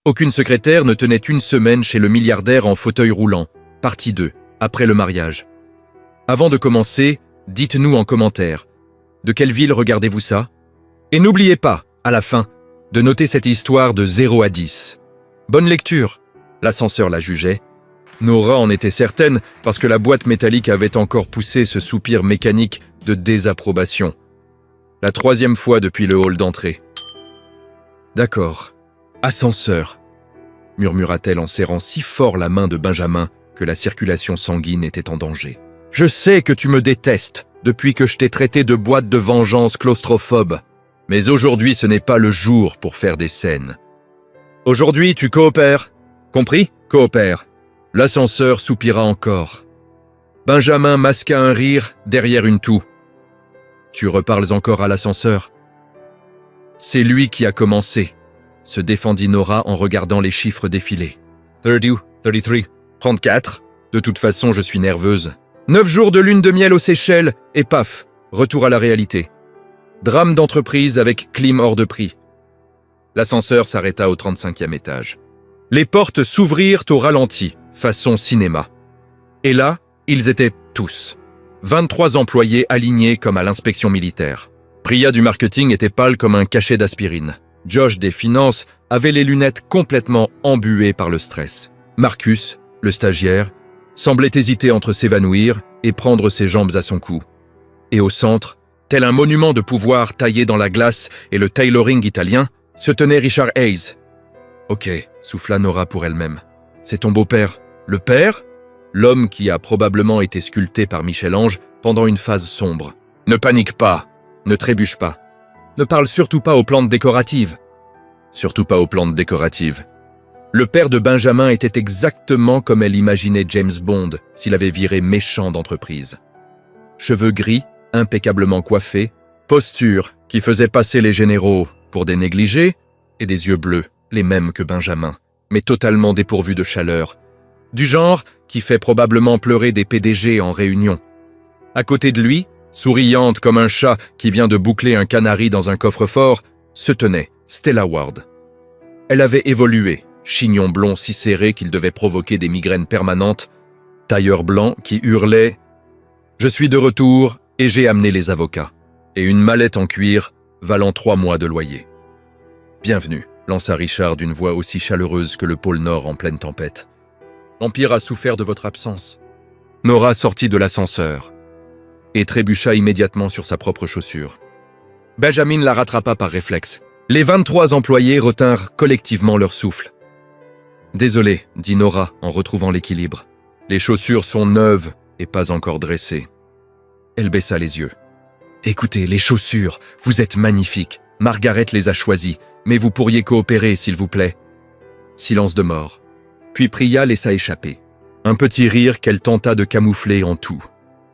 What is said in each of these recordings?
Aucune secrétaire ne tenait une semaine chez le milliardaire en fauteuil roulant. Partie 2, après le mariage. Avant de commencer, dites-nous en commentaire. De quelle ville regardez-vous ça? Et n'oubliez pas, à la fin, de noter cette histoire de 0 à 10. Bonne lecture. L'ascenseur la jugeait. Nora en était certaine parce que la boîte métallique avait encore poussé ce soupir mécanique de désapprobation. La 3e fois depuis le hall d'entrée. D'accord. Ascenseur, murmura-t-elle en serrant si fort la main de Benjamin que la circulation sanguine était en danger. Je sais que tu me détestes depuis que je t'ai traité de boîte de vengeance claustrophobe. Mais aujourd'hui, ce n'est pas le jour pour faire des scènes. Aujourd'hui, tu coopères. Compris? Coopère. L'ascenseur soupira encore. Benjamin masqua un rire derrière une toux. Tu reparles encore à l'ascenseur? C'est lui qui a commencé, se défendit Nora en regardant les chiffres défiler. 32, 33, 34. De toute façon, je suis nerveuse. 9 jours de lune de miel aux Seychelles et paf, retour à la réalité. Drame d'entreprise avec clim hors de prix. L'ascenseur s'arrêta au 35e étage. Les portes s'ouvrirent au ralenti, façon cinéma. Et là, ils étaient tous. 23 employés alignés comme à l'inspection militaire. Priya du marketing était pâle comme un cachet d'aspirine. Josh des finances avait les lunettes complètement embuées par le stress. Marcus, le stagiaire, semblait hésiter entre s'évanouir et prendre ses jambes à son cou. Et au centre, tel un monument de pouvoir taillé dans la glace et le tailoring italien, se tenait Richard Hayes. « Ok », souffla Nora pour elle-même. « C'est ton beau-père. Le père ?» L'homme qui a probablement été sculpté par Michel-Ange pendant une phase sombre. « Ne panique pas, ne trébuche pas. Ne parle surtout pas aux plantes décoratives. » Surtout pas aux plantes décoratives. Le père de Benjamin était exactement comme elle imaginait James Bond s'il avait viré méchant d'entreprise. Cheveux gris, impeccablement coiffés, posture qui faisait passer les généraux pour des négligés et des yeux bleus, les mêmes que Benjamin, mais totalement dépourvus de chaleur. Du genre qui fait probablement pleurer des PDG en réunion. À côté de lui, souriante comme un chat qui vient de boucler un canari dans un coffre-fort, se tenait Stella Ward. Elle avait évolué, chignon blond si serré qu'il devait provoquer des migraines permanentes, tailleur blanc qui hurlait « Je suis de retour et j'ai amené les avocats » et une mallette en cuir valant 3 mois de loyer. « Bienvenue », lança Richard d'une voix aussi chaleureuse que le pôle Nord en pleine tempête. « L'Empire a souffert de votre absence. » Nora sortit de l'ascenseur et trébucha immédiatement sur sa propre chaussure. Benjamin la rattrapa par réflexe. Les 23 employés retinrent collectivement leur souffle. « Désolé, dit Nora en retrouvant l'équilibre. Les chaussures sont neuves et pas encore dressées. » Elle baissa les yeux. « Écoutez, les chaussures, vous êtes magnifiques. Margaret les a choisies, mais vous pourriez coopérer, s'il vous plaît. » Silence de mort. Puis Priya laissa échapper. Un petit rire qu'elle tenta de camoufler en tout.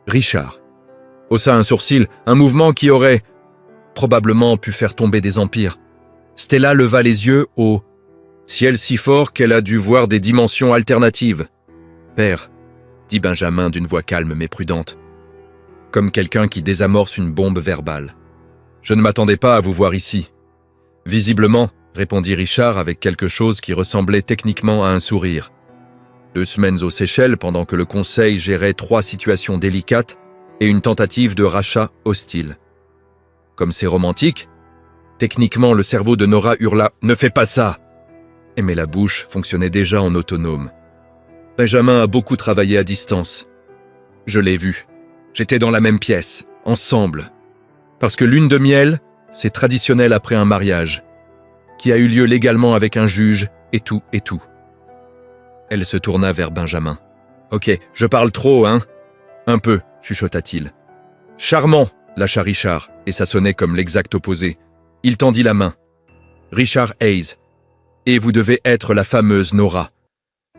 Richard haussa un sourcil, un mouvement qui aurait probablement pu faire tomber des empires. Stella leva les yeux au ciel si fort qu'elle a dû voir des dimensions alternatives. « Père, » dit Benjamin d'une voix calme mais prudente, comme quelqu'un qui désamorce une bombe verbale. « Je ne m'attendais pas à vous voir ici. »« Visiblement, » répondit Richard avec quelque chose qui ressemblait techniquement à un sourire. 2 semaines aux Seychelles pendant que le conseil gérait 3 situations délicates et une tentative de rachat hostile. Comme c'est romantique, techniquement le cerveau de Nora hurla « Ne fais pas ça !» Mais la bouche fonctionnait déjà en autonome. Benjamin a beaucoup travaillé à distance. Je l'ai vu. J'étais dans la même pièce, ensemble. Parce que lune de miel, c'est traditionnel après un mariage, qui a eu lieu légalement avec un juge, et tout, et tout. Elle se tourna vers Benjamin. « Ok, je parle trop, hein ?»« Un peu, chuchota-t-il. »« Charmant !» lâcha Richard, et ça sonnait comme l'exact opposé. Il tendit la main. « Richard Hayes. Et vous devez être la fameuse Nora. »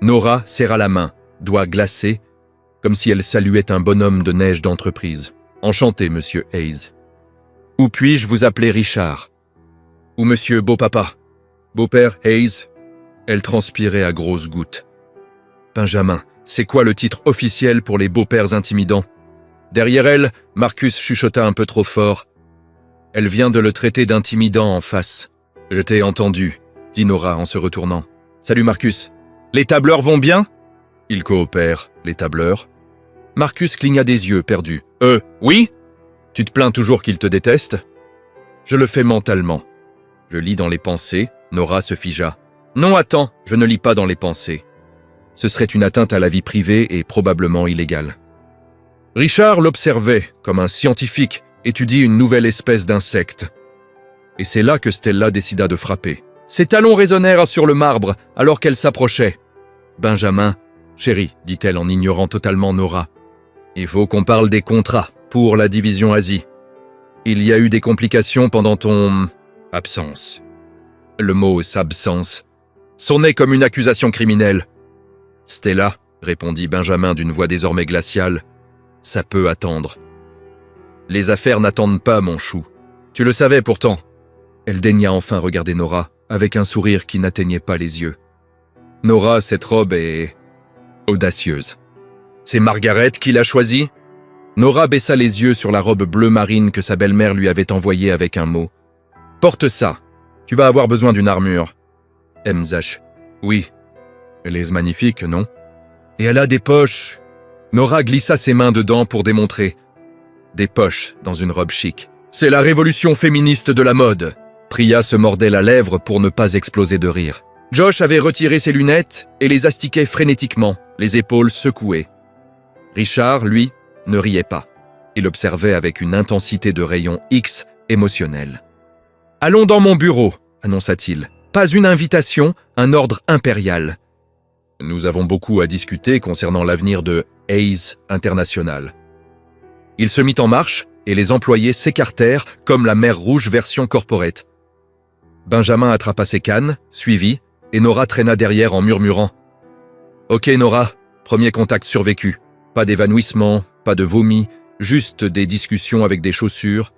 Nora serra la main, doigts glacés, comme si elle saluait un bonhomme de neige d'entreprise. « Enchanté, monsieur Hayes. Où puis-je vous appeler Richard ? Ou monsieur Beau-Papa ? Beau-Père Hayes ?» Elle transpirait à grosses gouttes. « Benjamin, c'est quoi le titre officiel pour les beaux-pères intimidants ?» Derrière elle, Marcus chuchota un peu trop fort. Elle vient de le traiter d'intimidant en face. « Je t'ai entendu, » dit Nora en se retournant. Salut Marcus. Les tableurs vont bien? Ils coopèrent, les tableurs. Marcus cligna des yeux, perdu. Oui? Tu te plains toujours qu'ils te détestent? Je le fais mentalement. Je lis dans les pensées, Nora se figea. Non, attends, je ne lis pas dans les pensées. Ce serait une atteinte à la vie privée et probablement illégale. Richard l'observait comme un scientifique étudie une nouvelle espèce d'insecte. Et c'est là que Stella décida de frapper. Ses talons résonnèrent sur le marbre alors qu'elle s'approchait. Benjamin, chérie, dit-elle en ignorant totalement Nora. Il faut qu'on parle des contrats pour la division Asie. Il y a eu des complications pendant ton... absence. Le mot « absence » sonnait comme une accusation criminelle. Stella, répondit Benjamin d'une voix désormais glaciale, ça peut attendre. Les affaires n'attendent pas, mon chou. Tu le savais pourtant. Elle daigna enfin regarder Nora, avec un sourire qui n'atteignait pas les yeux. Nora, cette robe est... audacieuse. C'est Margaret qui l'a choisie? Nora baissa les yeux sur la robe bleu marine que sa belle-mère lui avait envoyée avec un mot. Porte ça. Tu vas avoir besoin d'une armure. Mzach. Oui. Elle est magnifique, non? Et elle a des poches. Nora glissa ses mains dedans pour démontrer. Des poches dans une robe chic. C'est la révolution féministe de la mode. Priya se mordait la lèvre pour ne pas exploser de rire. Josh avait retiré ses lunettes et les astiquait frénétiquement, les épaules secouées. Richard, lui, ne riait pas. Il observait avec une intensité de rayon X émotionnel. « Allons dans mon bureau », annonça-t-il. « Pas une invitation, un ordre impérial. » Nous avons beaucoup à discuter concernant l'avenir de Hayes International. Il se mit en marche et les employés s'écartèrent comme la mer Rouge version corporate. Benjamin attrapa ses cannes, suivit, et Nora traîna derrière en murmurant « Ok Nora, premier contact survécu. Pas d'évanouissement, pas de vomi, juste des discussions avec des chaussures.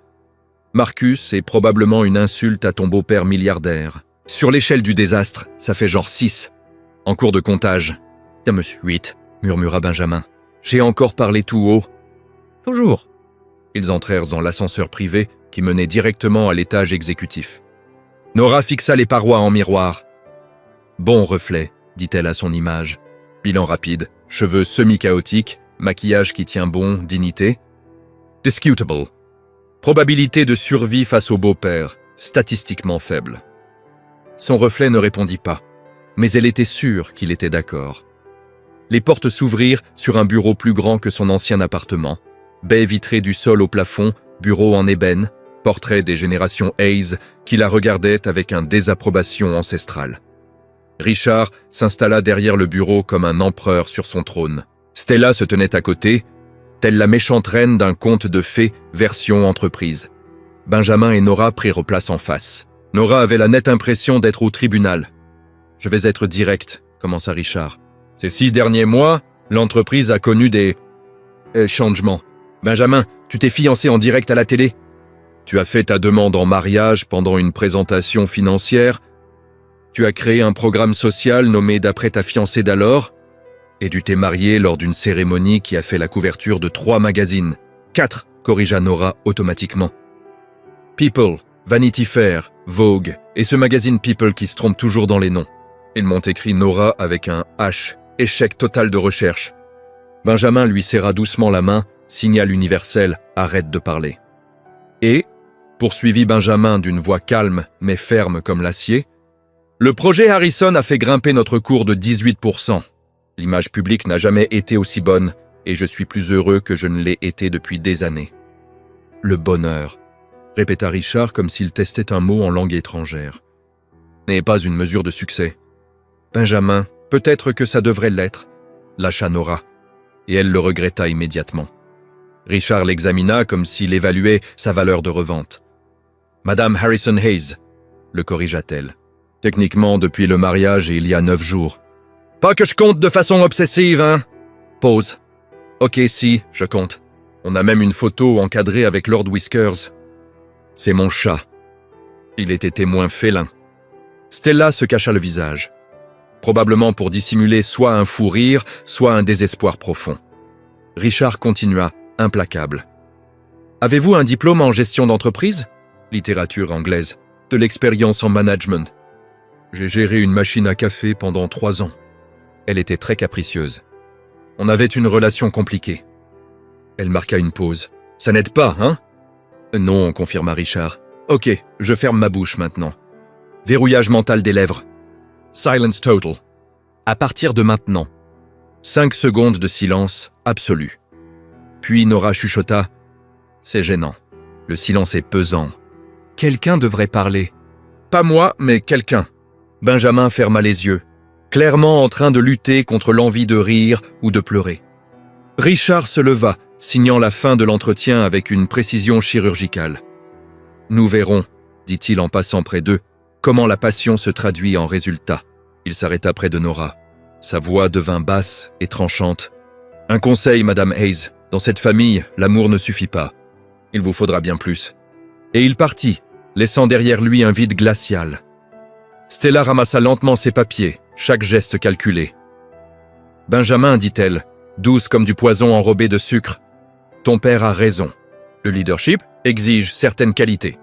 Marcus est probablement une insulte à ton beau-père milliardaire. Sur l'échelle du désastre, ça fait genre 6. En cours de comptage. « Monsieur 8, murmura Benjamin. J'ai encore parlé tout haut. »« Toujours. » Ils entrèrent dans l'ascenseur privé qui menait directement à l'étage exécutif. Nora fixa les parois en miroir. « Bon reflet, dit-elle à son image. Bilan rapide, cheveux semi-chaotiques, maquillage qui tient bon, dignité. Discutable. Probabilité de survie face au beau-père, statistiquement faible. » Son reflet ne répondit pas, mais elle était sûre qu'il était d'accord. Les portes s'ouvrirent sur un bureau plus grand que son ancien appartement, baie vitrée du sol au plafond, bureau en ébène, portrait des générations Hayes qui la regardaient avec une désapprobation ancestrale. Richard s'installa derrière le bureau comme un empereur sur son trône. Stella se tenait à côté, telle la méchante reine d'un conte de fées version entreprise. Benjamin et Nora prirent place en face. Nora avait la nette impression d'être au tribunal. « Je vais être direct », commença Richard. « Ces 6 derniers mois, l'entreprise a connu des... changements. Benjamin, tu t'es fiancé en direct à la télé. Tu as fait ta demande en mariage pendant une présentation financière. Tu as créé un programme social nommé d'après ta fiancée d'alors. Et tu t'es marié lors d'une cérémonie qui a fait la couverture de 3 magazines. 4, corrigea Nora automatiquement. People, Vanity Fair, Vogue, et ce magazine People qui se trompe toujours dans les noms. Ils m'ont écrit Nora avec un H, échec total de recherche. Benjamin lui serra doucement la main, signal universel, arrête de parler. Et, poursuivit Benjamin d'une voix calme mais ferme comme l'acier, le projet Harrison a fait grimper notre cours de 18%. L'image publique n'a jamais été aussi bonne et je suis plus heureux que je ne l'ai été depuis des années. Le bonheur, répéta Richard comme s'il testait un mot en langue étrangère, n'est pas une mesure de succès. Benjamin, peut-être que ça devrait l'être, lâcha Nora, et elle le regretta immédiatement. Richard l'examina comme s'il évaluait sa valeur de revente. « Madame Harrison Hayes », le corrigea-t-elle. « Techniquement depuis le mariage et il y a 9 jours. »« Pas que je compte de façon obsessive, hein ?» Pause. « Ok, si, je compte. On a même une photo encadrée avec Lord Whiskers. C'est mon chat. Il était témoin félin. » Stella se cacha le visage, probablement pour dissimuler soit un fou rire, soit un désespoir profond. Richard continua, implacable. « Avez-vous un diplôme en gestion d'entreprise ? Littérature anglaise. De l'expérience en management. » J'ai géré une machine à café pendant 3 ans. Elle était très capricieuse. On avait une relation compliquée. Elle marqua une pause. Ça n'aide pas, hein? Non, confirma Richard. Ok, je ferme ma bouche maintenant. Verrouillage mental des lèvres. Silence total. À partir de maintenant. 5 secondes de silence absolu. Puis Nora chuchota. C'est gênant. Le silence est pesant. Quelqu'un devrait parler. Pas moi, mais quelqu'un. Benjamin ferma les yeux, clairement en train de lutter contre l'envie de rire ou de pleurer. Richard se leva, signant la fin de l'entretien avec une précision chirurgicale. Nous verrons, dit-il en passant près d'eux, comment la passion se traduit en résultat. Il s'arrêta près de Nora. Sa voix devint basse et tranchante. Un conseil, Madame Hayes. Dans cette famille, l'amour ne suffit pas. Il vous faudra bien plus. Et il partit, laissant derrière lui un vide glacial. Stella ramassa lentement ses papiers, chaque geste calculé. « Benjamin, dit-elle, douce comme du poison enrobé de sucre, ton père a raison. Le leadership exige certaines qualités. »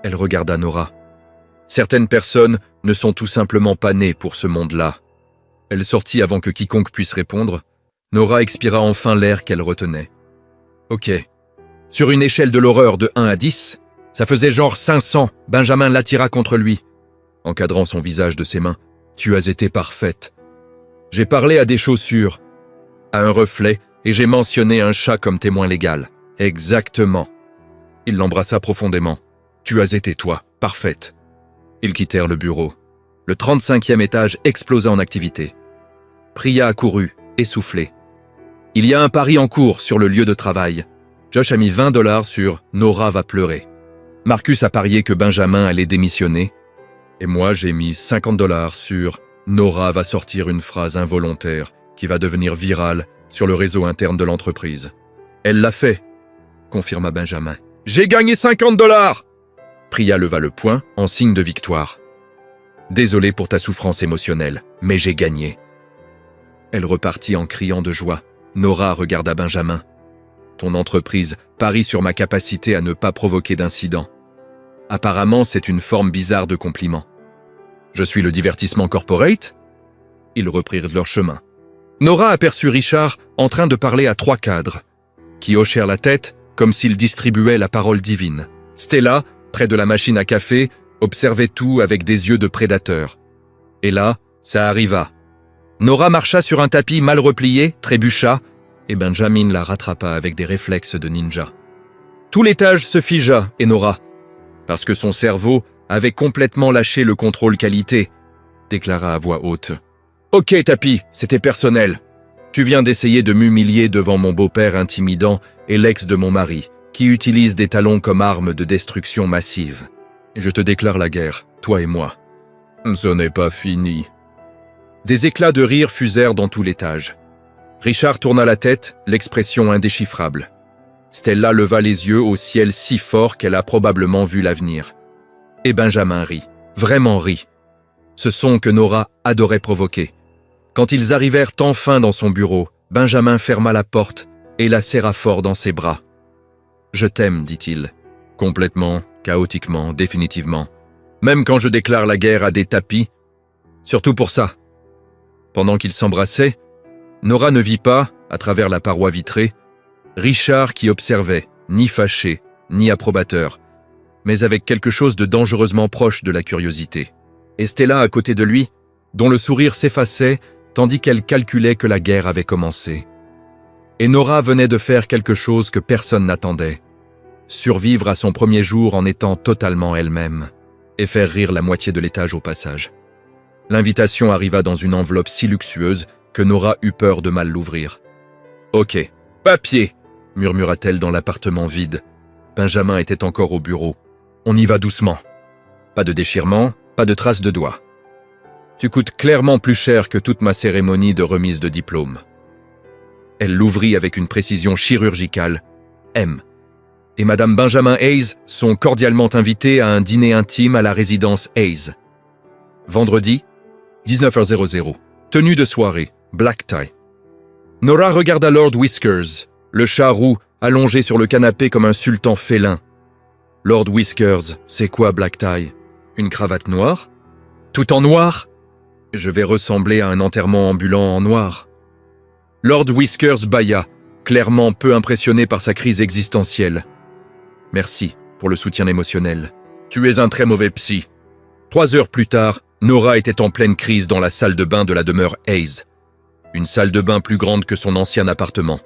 Elle regarda Nora. Certaines personnes ne sont tout simplement pas nées pour ce monde-là. Elle sortit avant que quiconque puisse répondre. Nora expira enfin l'air qu'elle retenait. Ok. Sur une échelle de l'horreur de 1 à 10, ça faisait genre 500. Benjamin l'attira contre lui. Encadrant son visage de ses mains. Tu as été parfaite. J'ai parlé à des chaussures, à un reflet, et j'ai mentionné un chat comme témoin légal. Exactement. Il l'embrassa profondément. Tu as été, toi, parfaite. Ils quittèrent le bureau. Le 35e étage explosa en activité. Priya accourut, essoufflé. Il y a un pari en cours sur le lieu de travail. Josh a mis $20 sur « Nora va pleurer ». Marcus a parié que Benjamin allait démissionner. Et moi, j'ai mis $50 sur « Nora va sortir une phrase involontaire qui va devenir virale sur le réseau interne de l'entreprise. » Elle l'a fait, confirma Benjamin. « J'ai gagné $50 !» Priya leva le poing en signe de victoire. « Désolé pour ta souffrance émotionnelle, mais j'ai gagné. » Elle repartit en criant de joie. Nora regarda Benjamin. « Ton entreprise parie sur ma capacité à ne pas provoquer d'incident. Apparemment, c'est une forme bizarre de compliment. Je suis le divertissement corporate ?» Ils reprirent leur chemin. Nora aperçut Richard en train de parler à 3 cadres, qui hochèrent la tête comme s'ils distribuaient la parole divine. Stella, près de la machine à café, observait tout avec des yeux de prédateur. Et là, ça arriva. Nora marcha sur un tapis mal replié, trébucha, et Benjamin la rattrapa avec des réflexes de ninja. Tout l'étage se figea, et Nora, parce que son cerveau avait complètement lâché le contrôle qualité, déclara à voix haute. « Ok, tapis, c'était personnel. Tu viens d'essayer de m'humilier devant mon beau-père intimidant et l'ex de mon mari, qui utilise des talons comme arme de destruction massive. Je te déclare la guerre, toi et moi. Ce n'est pas fini. » Des éclats de rire fusèrent dans tout l'étage. Richard tourna la tête, l'expression indéchiffrable. Stella leva les yeux au ciel si fort qu'elle a probablement vu l'avenir. Et Benjamin rit, vraiment rit. Ce son que Nora adorait provoquer. Quand ils arrivèrent enfin dans son bureau, Benjamin ferma la porte et la serra fort dans ses bras. « Je t'aime, dit-il. Complètement, chaotiquement, définitivement. Même quand je déclare la guerre à des tapis. Surtout pour ça. » Pendant qu'ils s'embrassaient, Nora ne vit pas, à travers la paroi vitrée, Richard qui observait, ni fâché, ni approbateur, mais avec quelque chose de dangereusement proche de la curiosité. Et Stella à côté de lui, dont le sourire s'effaçait tandis qu'elle calculait que la guerre avait commencé. Et Nora venait de faire quelque chose que personne n'attendait. Survivre à son premier jour en étant totalement elle-même, et faire rire la moitié de l'étage au passage. L'invitation arriva dans une enveloppe si luxueuse que Nora eut peur de mal l'ouvrir. « Ok, papier !» murmura-t-elle dans l'appartement vide. Benjamin était encore au bureau. « On y va doucement. Pas de déchirement, pas de traces de doigts. Tu coûtes clairement plus cher que toute ma cérémonie de remise de diplôme. » Elle l'ouvrit avec une précision chirurgicale. M. Et Madame Benjamin Hayes sont cordialement invitées à un dîner intime à la résidence Hayes. Vendredi, 19h00. Tenue de soirée, black tie. Nora regarda Lord Whiskers, le chat roux allongé sur le canapé comme un sultan félin. Lord Whiskers, c'est quoi black tie? Une cravate noire? Tout en noir? Je vais ressembler à un enterrement ambulant en noir. Lord Whiskers bâilla, clairement peu impressionné par sa crise existentielle. Merci pour le soutien émotionnel. Tu es un très mauvais psy. 3 heures plus tard, Nora était en pleine crise dans la salle de bain de la demeure Hayes. Une salle de bain plus grande que son ancien appartement.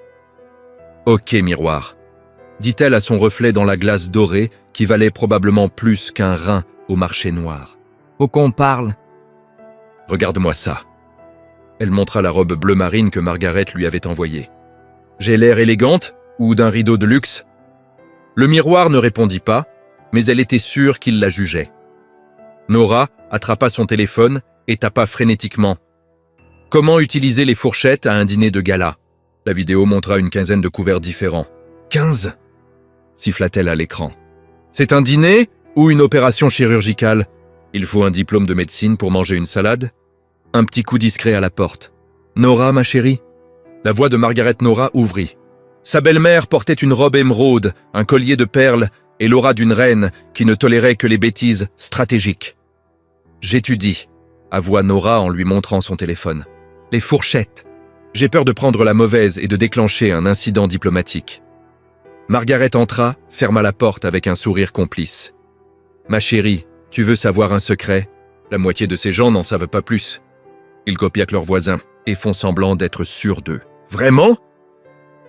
« Ok, miroir », dit-elle à son reflet dans la glace dorée qui valait probablement plus qu'un rein au marché noir. « Faut qu'on parle. » « Regarde-moi ça. » Elle montra la robe bleu marine que Margaret lui avait envoyée. « J'ai l'air élégante ou d'un rideau de luxe ?» Le miroir ne répondit pas, mais elle était sûre qu'il la jugeait. Nora attrapa son téléphone et tapa frénétiquement. « Comment utiliser les fourchettes à un dîner de gala ?» La vidéo montra une quinzaine de couverts différents. « 15 » siffla-t-elle à l'écran. « C'est un dîner ou une opération chirurgicale ? Il faut un diplôme de médecine pour manger une salade ?» Un petit coup discret à la porte. « Nora, ma chérie ?» La voix de Margaret Nora ouvrit. Sa belle-mère portait une robe émeraude, un collier de perles et l'aura d'une reine qui ne tolérait que les bêtises stratégiques. « J'étudie », avoua Nora en lui montrant son téléphone. « Les fourchettes. J'ai peur de prendre la mauvaise et de déclencher un incident diplomatique. » Margaret entra, ferma la porte avec un sourire complice. « Ma chérie, tu veux savoir un secret ? La moitié de ces gens n'en savent pas plus. Ils copient leurs voisins et font semblant d'être sûrs d'eux. Vraiment ?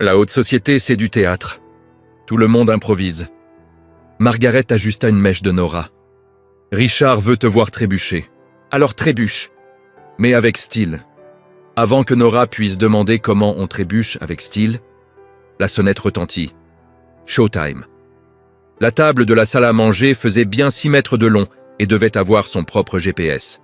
La haute société, c'est du théâtre. Tout le monde improvise. » Margaret ajusta une mèche de Nora. « Richard veut te voir trébucher. Alors trébuche, mais avec style. » Avant que Nora puisse demander comment on trébuche avec style, la sonnette retentit. Showtime. La table de la salle à manger faisait bien 6 mètres de long et devait avoir son propre GPS.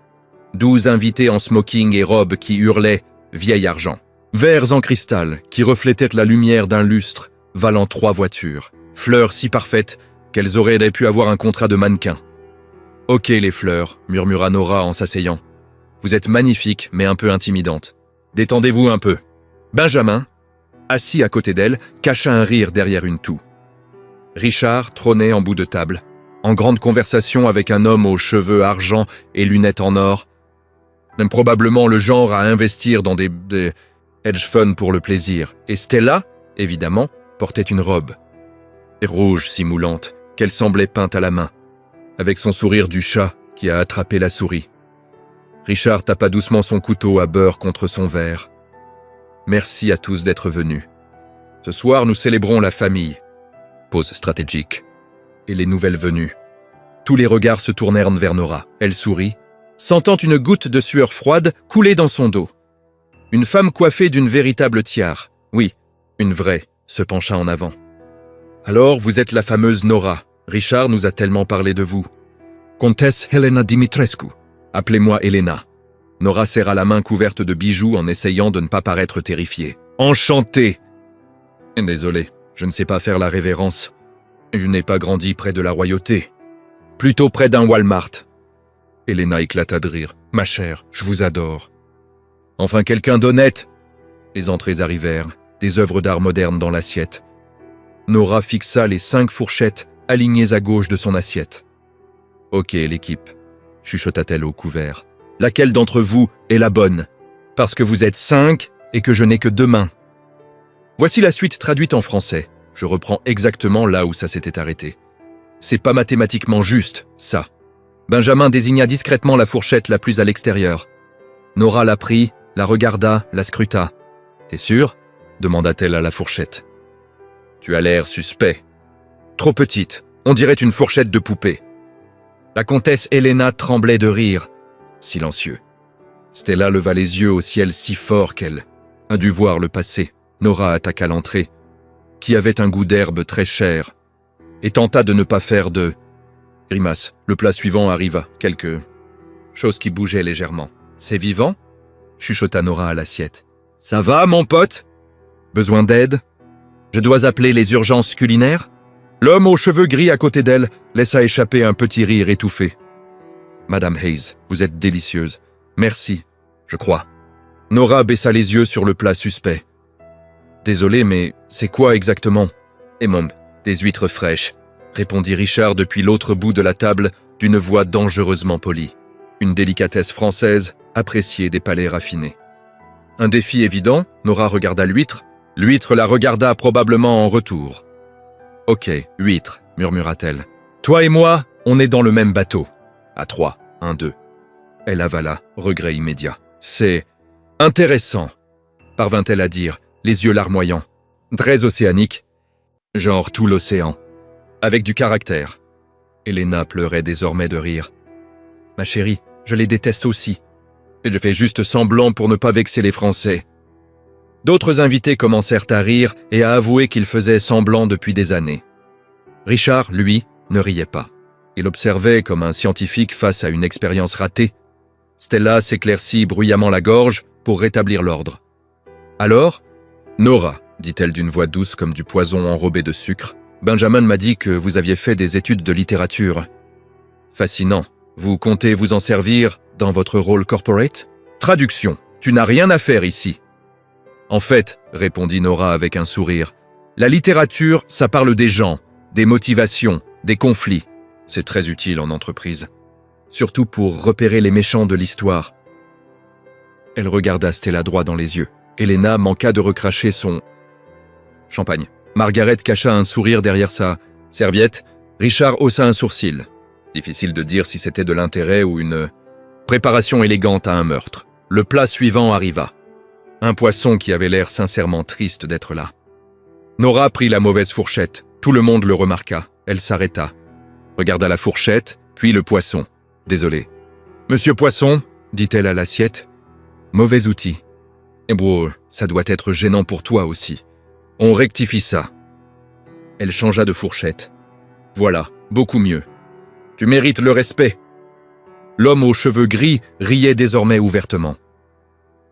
12 invités en smoking et robes qui hurlaient « vieil argent ». Verres en cristal qui reflétaient la lumière d'un lustre valant 3 voitures. Fleurs si parfaites qu'elles auraient pu avoir un contrat de mannequin. « Ok les fleurs », murmura Nora en s'asseyant. « Vous êtes magnifiques mais un peu intimidantes. Détendez-vous un peu. » Benjamin, assis à côté d'elle, cacha un rire derrière une toux. Richard trônait en bout de table, en grande conversation avec un homme aux cheveux argent et lunettes en or, probablement le genre à investir dans des hedge funds pour le plaisir. Et Stella, évidemment, portait une robe. Rouge si moulante, qu'elle semblait peinte à la main, avec son sourire du chat qui a attrapé la souris. Richard tapa doucement son couteau à beurre contre son verre. « Merci à tous d'être venus. Ce soir, nous célébrons la famille. » Pause stratégique. Et les nouvelles venues. Tous les regards se tournèrent vers Nora. Elle sourit, sentant une goutte de sueur froide couler dans son dos. Une femme coiffée d'une véritable tiare, oui, une vraie, se pencha en avant. « Alors, vous êtes la fameuse Nora. Richard nous a tellement parlé de vous. Comtesse Helena Dimitrescu. Appelez-moi Helena. » Nora serra la main couverte de bijoux en essayant de ne pas paraître terrifiée. « Enchantée !»« Désolé, je ne sais pas faire la révérence. Je n'ai pas grandi près de la royauté. Plutôt près d'un Walmart. » Helena éclata de rire. « Ma chère, je vous adore. » Enfin quelqu'un d'honnête. Les entrées arrivèrent, des œuvres d'art modernes dans l'assiette. Nora fixa les 5 fourchettes alignées à gauche de son assiette. « Ok, l'équipe, » chuchota-t-elle au couvert. « Laquelle d'entre vous est la bonne? Parce que vous êtes 5 et que je n'ai que 2 mains. » Voici la suite traduite en français. Je reprends exactement là où ça s'était arrêté. C'est pas mathématiquement juste, ça. Benjamin désigna discrètement la fourchette la plus à l'extérieur. Nora la prit, la regarda, la scruta. « T'es sûr ?» demanda-t-elle à la fourchette. « Tu as l'air suspect. Trop petite, on dirait une fourchette de poupée. » La comtesse Helena tremblait de rire. Silencieux. Stella leva les yeux au ciel si fort qu'elle a dû voir le passé. Nora attaqua l'entrée, qui avait un goût d'herbe très cher, et tenta de ne pas faire de grimace. Le plat suivant arriva, quelque chose qui bougeait légèrement. « C'est vivant ?» chuchota Nora à l'assiette. « Ça va, mon pote ? Besoin d'aide ? Je dois appeler les urgences culinaires ?» L'homme aux cheveux gris à côté d'elle laissa échapper un petit rire étouffé. « Madame Hayes, vous êtes délicieuse. Merci, je crois. » Nora baissa les yeux sur le plat suspect. « Désolé, mais c'est quoi exactement ?»« Et mon, des huîtres fraîches, » répondit Richard depuis l'autre bout de la table d'une voix dangereusement polie. une délicatesse française appréciée des palais raffinés. Un défi évident, Nora regarda l'huître. L'huître la regarda probablement en retour. « Ok, huître, murmura-t-elle. Toi et moi, on est dans le même bateau. À 3, 1, 2. Elle avala, regret immédiat. C'est intéressant, parvint-elle à dire, les yeux larmoyants. Très océanique, genre tout l'océan, avec du caractère. Helena pleurait désormais de rire. Ma chérie, je les déteste aussi. Et je fais juste semblant pour ne pas vexer les Français. D'autres invités commencèrent à rire et à avouer qu'ils faisaient semblant depuis des années. Richard, lui, ne riait pas. Il observait comme un scientifique face à une expérience ratée. Stella s'éclaircit bruyamment la gorge pour rétablir l'ordre. « Alors, Nora, dit-elle d'une voix douce comme du poison enrobé de sucre, Benjamin m'a dit que vous aviez fait des études de littérature. Fascinant. Vous comptez vous en servir dans votre rôle corporate? Traduction. Tu n'as rien à faire ici. En fait, répondit Nora avec un sourire, la littérature, ça parle des gens, des motivations, des conflits. C'est très utile en entreprise. Surtout pour repérer les méchants de l'histoire. Elle regarda Stella droit dans les yeux. Helena manqua de recracher son champagne. Margaret cacha un sourire derrière sa serviette. Richard haussa un sourcil. Difficile de dire si c'était de l'intérêt ou une préparation élégante à un meurtre. Le plat suivant arriva. Un poisson qui avait l'air sincèrement triste d'être là. Nora prit la mauvaise fourchette. Tout le monde le remarqua. Elle s'arrêta. Regarda la fourchette, puis le poisson. Désolé. Monsieur Poisson, dit-elle à l'assiette. Mauvais outil. Eh bon, ça doit être gênant pour toi aussi. On rectifie ça. Elle changea de fourchette. Voilà, beaucoup mieux. Tu mérites le respect. L'homme aux cheveux gris riait désormais ouvertement.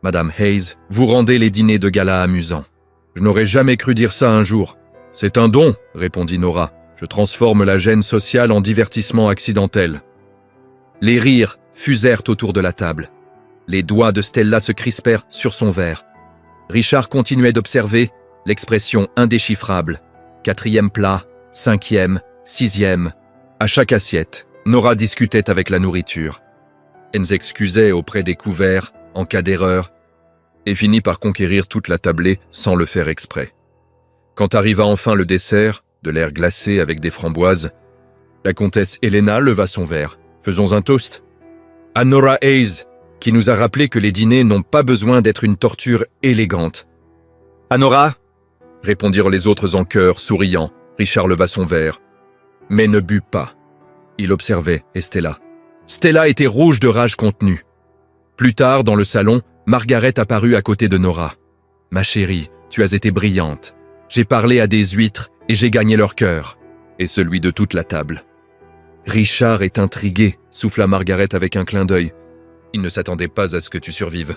Madame Hayes, vous rendez les dîners de gala amusants. Je n'aurais jamais cru dire ça un jour. C'est un don, répondit Nora. Je transforme la gêne sociale en divertissement accidentel. Les rires fusèrent autour de la table. Les doigts de Stella se crispèrent sur son verre. Richard continuait d'observer l'expression indéchiffrable. 4e plat, 5e, 6e. À chaque assiette, Nora discutait avec la nourriture. Elle s'excusait auprès des couverts en cas d'erreur et finit par conquérir toute la tablée sans le faire exprès. Quand arriva enfin le dessert, de l'air glacé avec des framboises, la comtesse Helena leva son verre. Faisons un toast. À Nora Hayes, qui nous a rappelé que les dîners n'ont pas besoin d'être une torture élégante. À Nora, répondirent les autres en chœur, souriant. Richard leva son verre, mais ne but pas. Il observait Stella. Stella était rouge de rage contenue. Plus tard, dans le salon, Margaret apparut à côté de Nora. « Ma chérie, tu as été brillante. J'ai parlé à des huîtres et j'ai gagné leur cœur, et celui de toute la table. » Richard est intrigué, souffla Margaret avec un clin d'œil. Il ne s'attendait pas à ce que tu survives.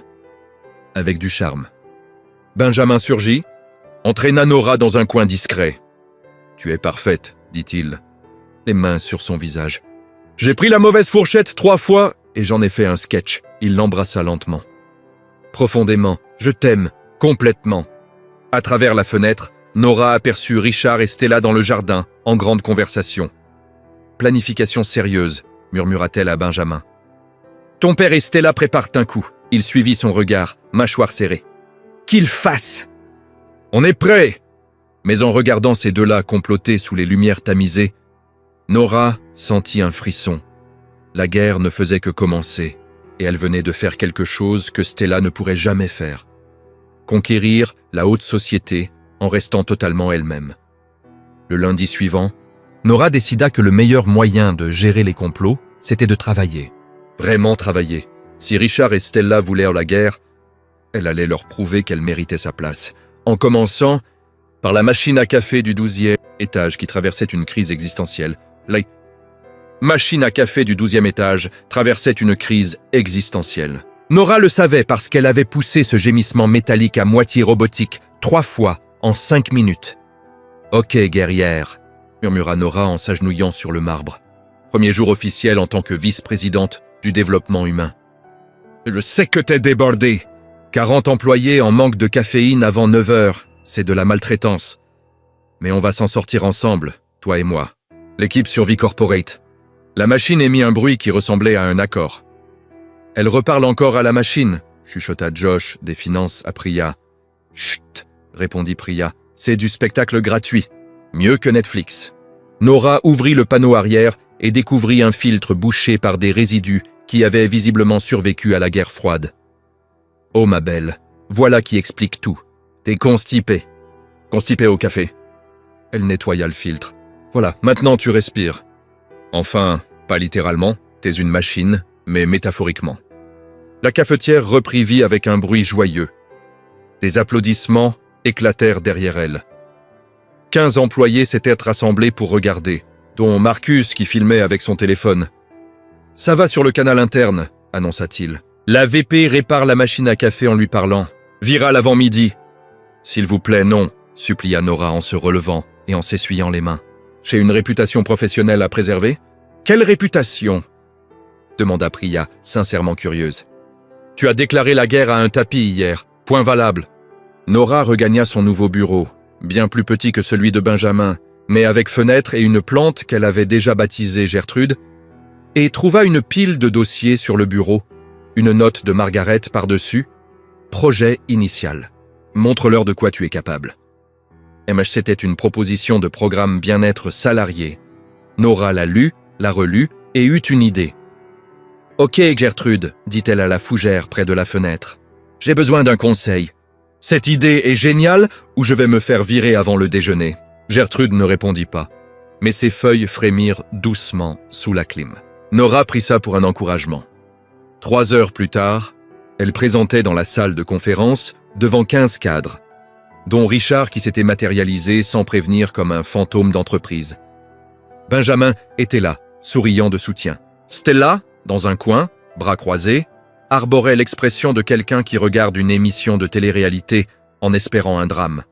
Avec du charme. Benjamin surgit, entraîna Nora dans un coin discret. « Tu es parfaite, dit-il, les mains sur son visage. J'ai pris la mauvaise fourchette 3 fois et j'en ai fait un sketch. » Il l'embrassa lentement. Profondément, je t'aime, complètement. À travers la fenêtre, Nora aperçut Richard et Stella dans le jardin, en grande conversation. Planification sérieuse, murmura-t-elle à Benjamin. Ton père et Stella préparent un coup. Il suivit son regard, mâchoire serrée. Qu'il fasse! On est prêt! Mais en regardant ces deux-là comploter sous les lumières tamisées, Nora sentit un frisson. La guerre ne faisait que commencer, et elle venait de faire quelque chose que Stella ne pourrait jamais faire. Conquérir la haute société en restant totalement elle-même. Le lundi suivant, Nora décida que le meilleur moyen de gérer les complots, c'était de travailler. Vraiment travailler. Si Richard et Stella voulaient la guerre, elle allait leur prouver qu'elle méritait sa place, en commençant par la machine à café du 12e étage qui traversait une crise existentielle. La machine à café du 12e étage traversait une crise existentielle. Nora le savait parce qu'elle avait poussé ce gémissement métallique à moitié robotique 3 fois en 5 minutes. « Ok, guerrière », murmura Nora en s'agenouillant sur le marbre. Premier jour officiel en tant que vice-présidente du développement humain. « Je sais que t'es débordée. 40 employés en manque de caféine avant 9 heures, c'est de la maltraitance. Mais on va s'en sortir ensemble, toi et moi. L'équipe survit corporate. La machine émit un bruit qui ressemblait à un accord. Elle reparle encore à la machine, chuchota Josh des finances à Priya. Chut, répondit Priya, c'est du spectacle gratuit. Mieux que Netflix. Nora ouvrit le panneau arrière et découvrit un filtre bouché par des résidus qui avaient visiblement survécu à la guerre froide. Oh ma belle, voilà qui explique tout. T'es constipée. Constipée au café. Elle nettoya le filtre. Voilà, maintenant tu respires. Enfin, pas littéralement, t'es une machine, mais métaphoriquement. La cafetière reprit vie avec un bruit joyeux. Des applaudissements éclatèrent derrière elle. 15 employés s'étaient rassemblés pour regarder, dont Marcus qui filmait avec son téléphone. « Ça va sur le canal interne », annonça-t-il. La VP répare la machine à café en lui parlant. « Virale avant midi. »« S'il vous plaît, non », supplia Nora en se relevant et en s'essuyant les mains. « J'ai une réputation professionnelle à préserver ?»« Quelle réputation ?» demanda Priya, sincèrement curieuse. « Tu as déclaré la guerre à un tapis hier. Point valable. » Nora regagna son nouveau bureau, bien plus petit que celui de Benjamin, mais avec fenêtre et une plante qu'elle avait déjà baptisée Gertrude, et trouva une pile de dossiers sur le bureau, une note de Margaret par-dessus, « Projet initial. Montre-leur de quoi tu es capable. » C'était une proposition de programme bien-être salarié. Nora la lut, la relut et eut une idée. « Ok, Gertrude, dit-elle à la fougère près de la fenêtre. J'ai besoin d'un conseil. Cette idée est géniale ou je vais me faire virer avant le déjeuner ?» Gertrude ne répondit pas, mais ses feuilles frémirent doucement sous la clim. Nora prit ça pour un encouragement. 3 heures plus tard, elle présentait dans la salle de conférence devant 15 cadres, dont Richard qui s'était matérialisé sans prévenir comme un fantôme d'entreprise. Benjamin était là, souriant de soutien. Stella, dans un coin, bras croisés, arborait l'expression de quelqu'un qui regarde une émission de télé-réalité en espérant un drame.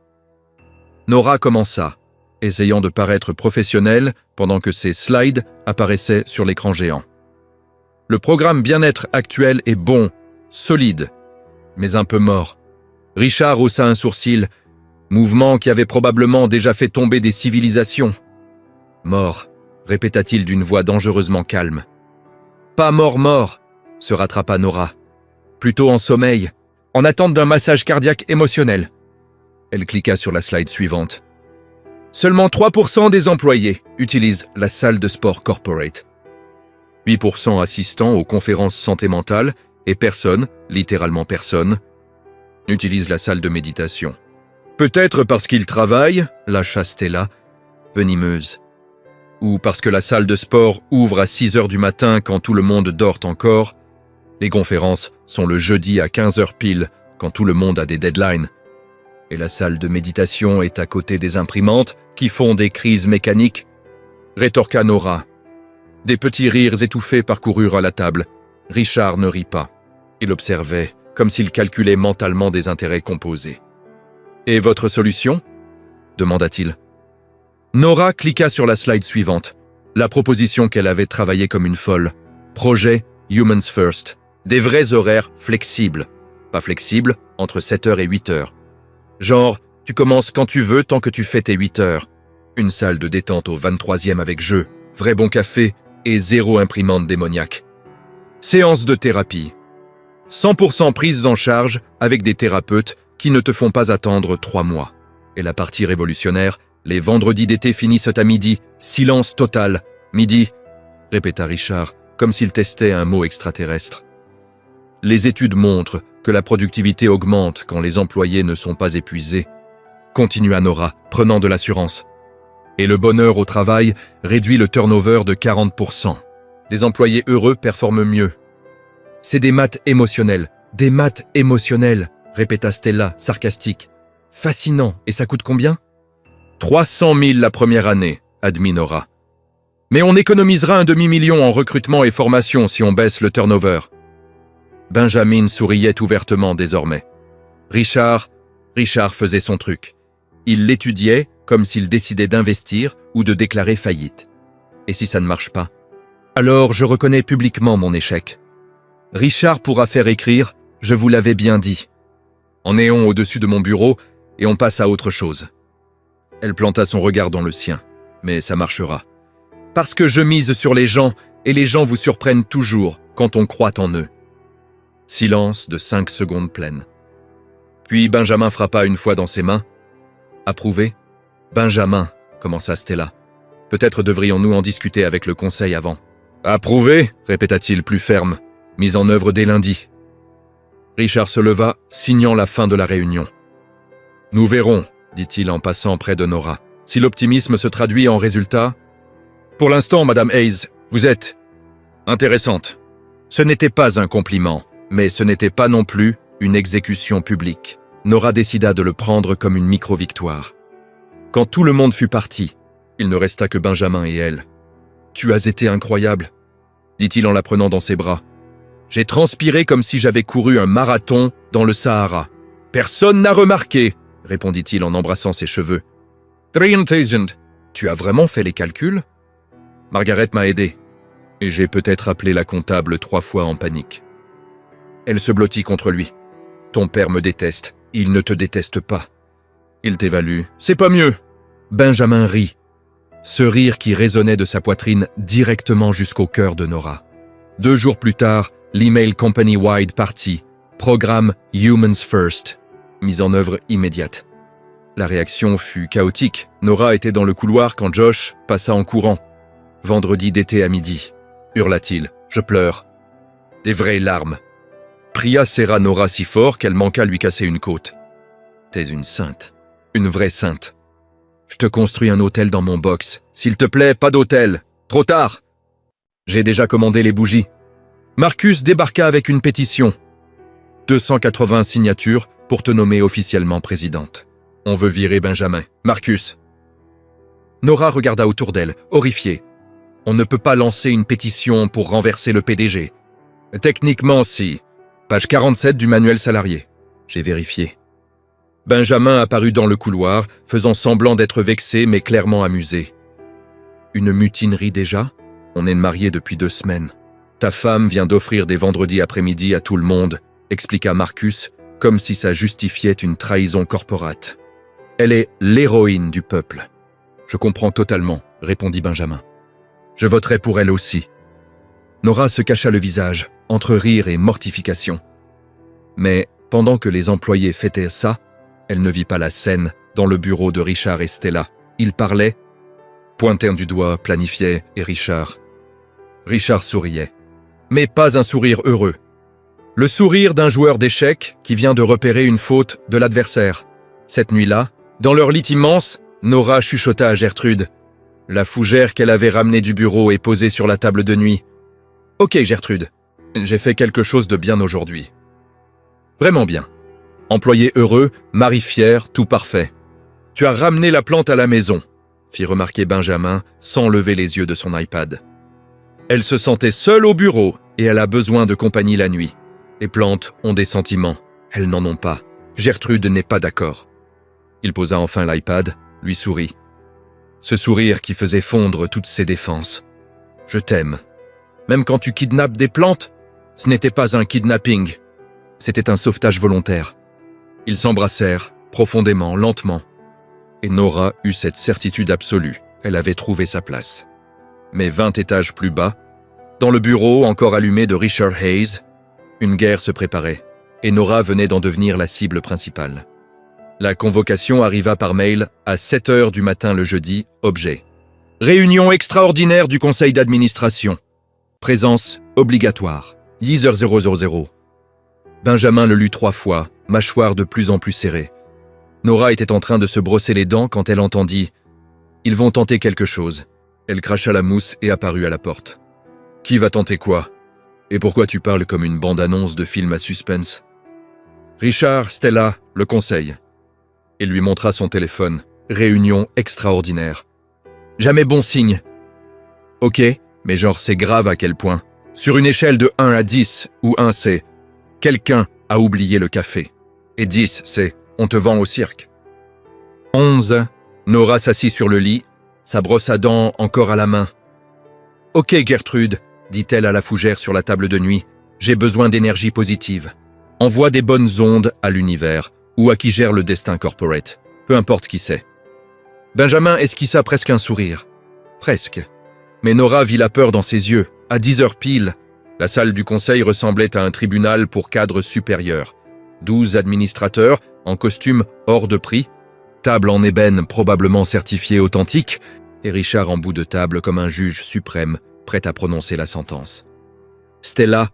Nora commença, essayant de paraître professionnelle pendant que ses slides apparaissaient sur l'écran géant. Le programme bien-être actuel est bon, solide, mais un peu mort. Richard haussa un sourcil, mouvement qui avait probablement déjà fait tomber des civilisations. Mort, répéta-t-il d'une voix dangereusement calme. Pas mort, se rattrapa Nora. Plutôt en sommeil, en attente d'un massage cardiaque émotionnel. Elle cliqua sur la slide suivante. Seulement 3% des employés utilisent la salle de sport corporate. 8% assistant aux conférences santé mentale et personne, littéralement personne, n'utilise la salle de méditation. Peut-être parce qu'ils travaillent, lâcha Stella, venimeuse. Ou parce que la salle de sport ouvre à 6 heures du matin quand tout le monde dort encore. Les conférences sont le jeudi à 15 heures pile quand tout le monde a des deadlines. Et la salle de méditation est à côté des imprimantes qui font des crises mécaniques. Rétorqua Nora. Des petits rires étouffés parcoururent à la table. Richard ne rit pas. Il observait, comme s'il calculait mentalement des intérêts composés. « Et votre solution ?» demanda-t-il. Nora cliqua sur la slide suivante, la proposition qu'elle avait travaillée comme une folle. Projet Humans First. Des vrais horaires flexibles. Pas flexibles, entre 7h et 8h. Genre, tu commences quand tu veux tant que tu fais tes 8 heures. Une salle de détente au 23e avec jeu, vrai bon café et 0 imprimante démoniaque. Séance de thérapie. 100% prise en charge avec des thérapeutes qui ne te font pas attendre 3 mois. Et la partie révolutionnaire, les vendredis d'été finissent à midi. Silence total. Midi, répéta Richard, comme s'il testait un mot extraterrestre. Les études montrent que la productivité augmente quand les employés ne sont pas épuisés. Continua Nora, prenant de l'assurance. Et le bonheur au travail réduit le turnover de 40%. Des employés heureux performent mieux. C'est des maths émotionnels, répéta Stella, sarcastique. Fascinant, et ça coûte combien ? 300 000 la première année, admit Nora. Mais on économisera un demi-million en recrutement et formation si on baisse le turnover. Benjamin souriait ouvertement désormais. Richard faisait son truc. Il l'étudiait comme s'il décidait d'investir ou de déclarer faillite. Et si ça ne marche pas ? Alors je reconnais publiquement mon échec. Richard pourra faire écrire « Je vous l'avais bien dit » en néon au-dessus de mon bureau et on passe à autre chose. Elle planta son regard dans le sien, mais ça marchera. Parce que je mise sur les gens et les gens vous surprennent toujours quand on croit en eux. Silence de 5 secondes pleines. Puis Benjamin frappa une fois dans ses mains. « Approuvé ?»« Benjamin, commença Stella. Peut-être devrions-nous en discuter avec le conseil avant. »« Approuvé ?» répéta-t-il plus ferme. « Mise en œuvre dès lundi. » Richard se leva, signant la fin de la réunion. « Nous verrons, » dit-il en passant près de Nora. « Si l'optimisme se traduit en résultat... » « Pour l'instant, Madame Hayes, vous êtes... intéressante. » Ce n'était pas un compliment, mais ce n'était pas non plus une exécution publique. Nora décida de le prendre comme une micro-victoire. Quand tout le monde fut parti, il ne resta que Benjamin et elle. « Tu as été incroyable, » dit-il en la prenant dans ses bras. « J'ai transpiré comme si j'avais couru un marathon dans le Sahara. »« Personne n'a remarqué, » répondit-il en embrassant ses cheveux. « 3000. Tu as vraiment fait les calculs ?» Margaret m'a aidé, et j'ai peut-être appelé la comptable 3 fois en panique. Elle se blottit contre lui. « Ton père me déteste, il ne te déteste pas. Il t'évalue, c'est pas mieux. » Benjamin rit, ce rire qui résonnait de sa poitrine directement jusqu'au cœur de Nora. 2 jours plus tard, l'email company-wide partit, programme Humans First, mise en œuvre immédiate. La réaction fut chaotique. Nora était dans le couloir quand Josh passa en courant. « Vendredi d'été à midi, » hurla-t-il, « je pleure. » Des vraies larmes. Priya serra Nora si fort qu'elle manqua lui casser une côte. « T'es une sainte, une vraie sainte. Je te construis un hôtel dans mon box. S'il te plaît, pas d'hôtel. Trop tard. J'ai déjà commandé les bougies. » Marcus débarqua avec une pétition. 280 signatures pour te nommer officiellement présidente. On veut virer Benjamin. Marcus. Nora regarda autour d'elle, horrifiée. On ne peut pas lancer une pétition pour renverser le PDG. Techniquement, si. Page 47 du manuel salarié. J'ai vérifié. Benjamin apparut dans le couloir, faisant semblant d'être vexé mais clairement amusé. Une mutinerie déjà ? On est mariés depuis 2 semaines. Ta femme vient d'offrir des vendredis après-midi à tout le monde, expliqua Marcus, comme si ça justifiait une trahison corporate. Elle est l'héroïne du peuple. Je comprends totalement, répondit Benjamin. Je voterai pour elle aussi. Nora se cacha le visage, entre rire et mortification. Mais pendant que les employés fêtaient ça, elle ne vit pas la scène dans le bureau de Richard et Stella. Ils parlaient, pointant du doigt, planifiaient et Richard. Richard souriait, mais pas un sourire heureux. Le sourire d'un joueur d'échecs qui vient de repérer une faute de l'adversaire. Cette nuit-là, dans leur lit immense, Nora chuchota à Gertrude. La fougère qu'elle avait ramenée du bureau et posée sur la table de nuit. « Ok, Gertrude, j'ai fait quelque chose de bien aujourd'hui. Vraiment bien. Employé heureux, mari fier, tout parfait. Tu as ramené la plante à la maison, » fit remarquer Benjamin sans lever les yeux de son iPad. Elle se sentait seule au bureau et elle a besoin de compagnie la nuit. Les plantes ont des sentiments, elles n'en ont pas. Gertrude n'est pas d'accord. Il posa enfin l'iPad, lui sourit. Ce sourire qui faisait fondre toutes ses défenses. « Je t'aime. Même quand tu kidnappes des plantes, ce n'était pas un kidnapping. C'était un sauvetage volontaire. » Ils s'embrassèrent, profondément, lentement. Et Nora eut cette certitude absolue. Elle avait trouvé sa place. Mais 20 étages plus bas, dans le bureau encore allumé de Richard Hayes, une guerre se préparait, et Nora venait d'en devenir la cible principale. La convocation arriva par mail à 7 heures du matin le jeudi, objet. Réunion extraordinaire du conseil d'administration. Présence obligatoire. 10h00. Benjamin le lut 3 fois, mâchoire de plus en plus serrée. Nora était en train de se brosser les dents quand elle entendit « Ils vont tenter quelque chose ». Elle cracha la mousse et apparut à la porte. « Qui va tenter quoi ? Et pourquoi tu parles comme une bande-annonce de film à suspense ?»« Richard, Stella, le conseil. » Il lui montra son téléphone. Réunion extraordinaire. Jamais bon signe. Ok, mais genre c'est grave à quel point. Sur une échelle de 1 à 10, où 1 c'est « quelqu'un a oublié le café » et 10 c'est « on te vend au cirque ». 11. Nora s'assit sur le lit, sa brosse à dents encore à la main. « Ok Gertrude, dit-elle à la fougère sur la table de nuit, j'ai besoin d'énergie positive. Envoie des bonnes ondes à l'univers. Ou à qui gère le destin corporate, peu importe qui c'est. » Benjamin esquissa presque un sourire. Presque. Mais Nora vit la peur dans ses yeux. À 10 heures pile, La salle du conseil ressemblait à un tribunal pour cadres supérieurs. 12 administrateurs, en costume hors de prix, table en ébène probablement certifiée authentique, et Richard en bout de table comme un juge suprême, prêt à prononcer la sentence. Stella,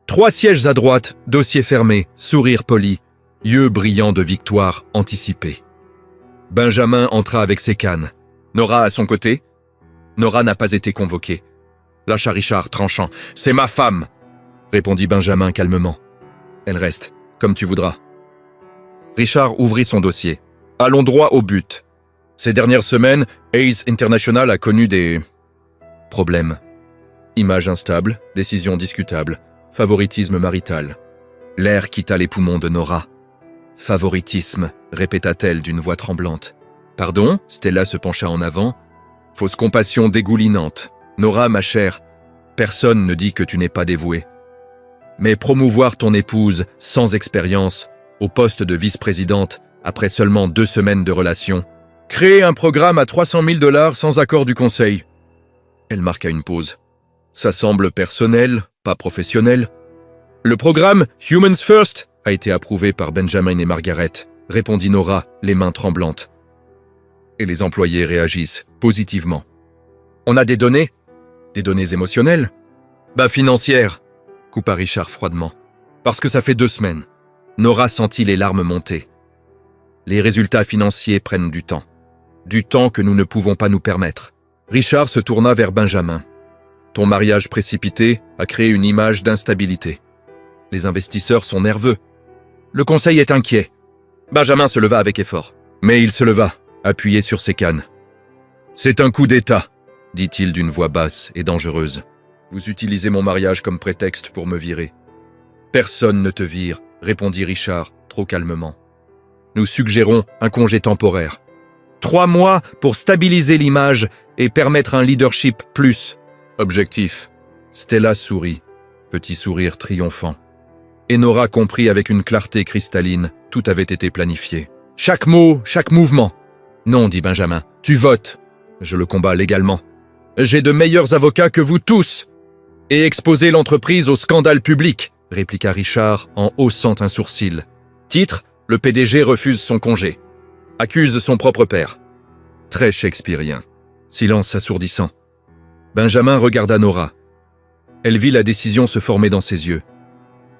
3 sièges à droite, dossier fermé, sourire poli, yeux brillants de victoire anticipée. Benjamin entra avec ses cannes. Nora à son côté. Nora n'a pas été convoquée. Lâcha Richard, tranchant. « C'est ma femme !» répondit Benjamin calmement. « Elle reste, comme tu voudras. » Richard ouvrit son dossier. « Allons droit au but. Ces dernières semaines, Ace International a connu des... problèmes. Image instable, décision discutable, favoritisme marital. » L'air quitta les poumons de Nora. « Favoritisme » répéta-t-elle d'une voix tremblante. « Pardon ?» Stella se pencha en avant. « Fausse compassion dégoulinante. Nora, ma chère, personne ne dit que tu n'es pas dévouée. Mais promouvoir ton épouse, sans expérience, au poste de vice-présidente, après seulement 2 semaines de relation, créer un programme à 300 000 $ sans accord du conseil. » Elle marqua une pause. « Ça semble personnel, pas professionnel. » « Le programme Humans First a été approuvé par Benjamin et Margaret, répondit Nora, les mains tremblantes. Et les employés réagissent positivement. On a des données émotionnelles? Financières, coupa Richard froidement. Parce que ça fait 2 semaines. Nora sentit les larmes monter. Les résultats financiers prennent du temps. Du temps que nous ne pouvons pas nous permettre. Richard se tourna vers Benjamin. Ton mariage précipité a créé une image d'instabilité. Les investisseurs sont nerveux. Le conseil est inquiet. Benjamin se leva avec effort. Mais il se leva, appuyé sur ses cannes. C'est un coup d'État, dit-il d'une voix basse et dangereuse. Vous utilisez mon mariage comme prétexte pour me virer. Personne ne te vire, répondit Richard, trop calmement. Nous suggérons un congé temporaire. 3 mois pour stabiliser l'image et permettre un leadership plus. Objectif. Stella sourit, petit sourire triomphant. Et Nora comprit avec une clarté cristalline, tout avait été planifié. Chaque mot, chaque mouvement. Non, dit Benjamin, tu votes. Je le combats légalement. J'ai de meilleurs avocats que vous tous. Et exposer l'entreprise au scandale public, répliqua Richard en haussant un sourcil. Titre, le PDG refuse son congé. Accuse son propre père. Très shakespearien. Silence assourdissant. Benjamin regarda Nora. Elle vit la décision se former dans ses yeux.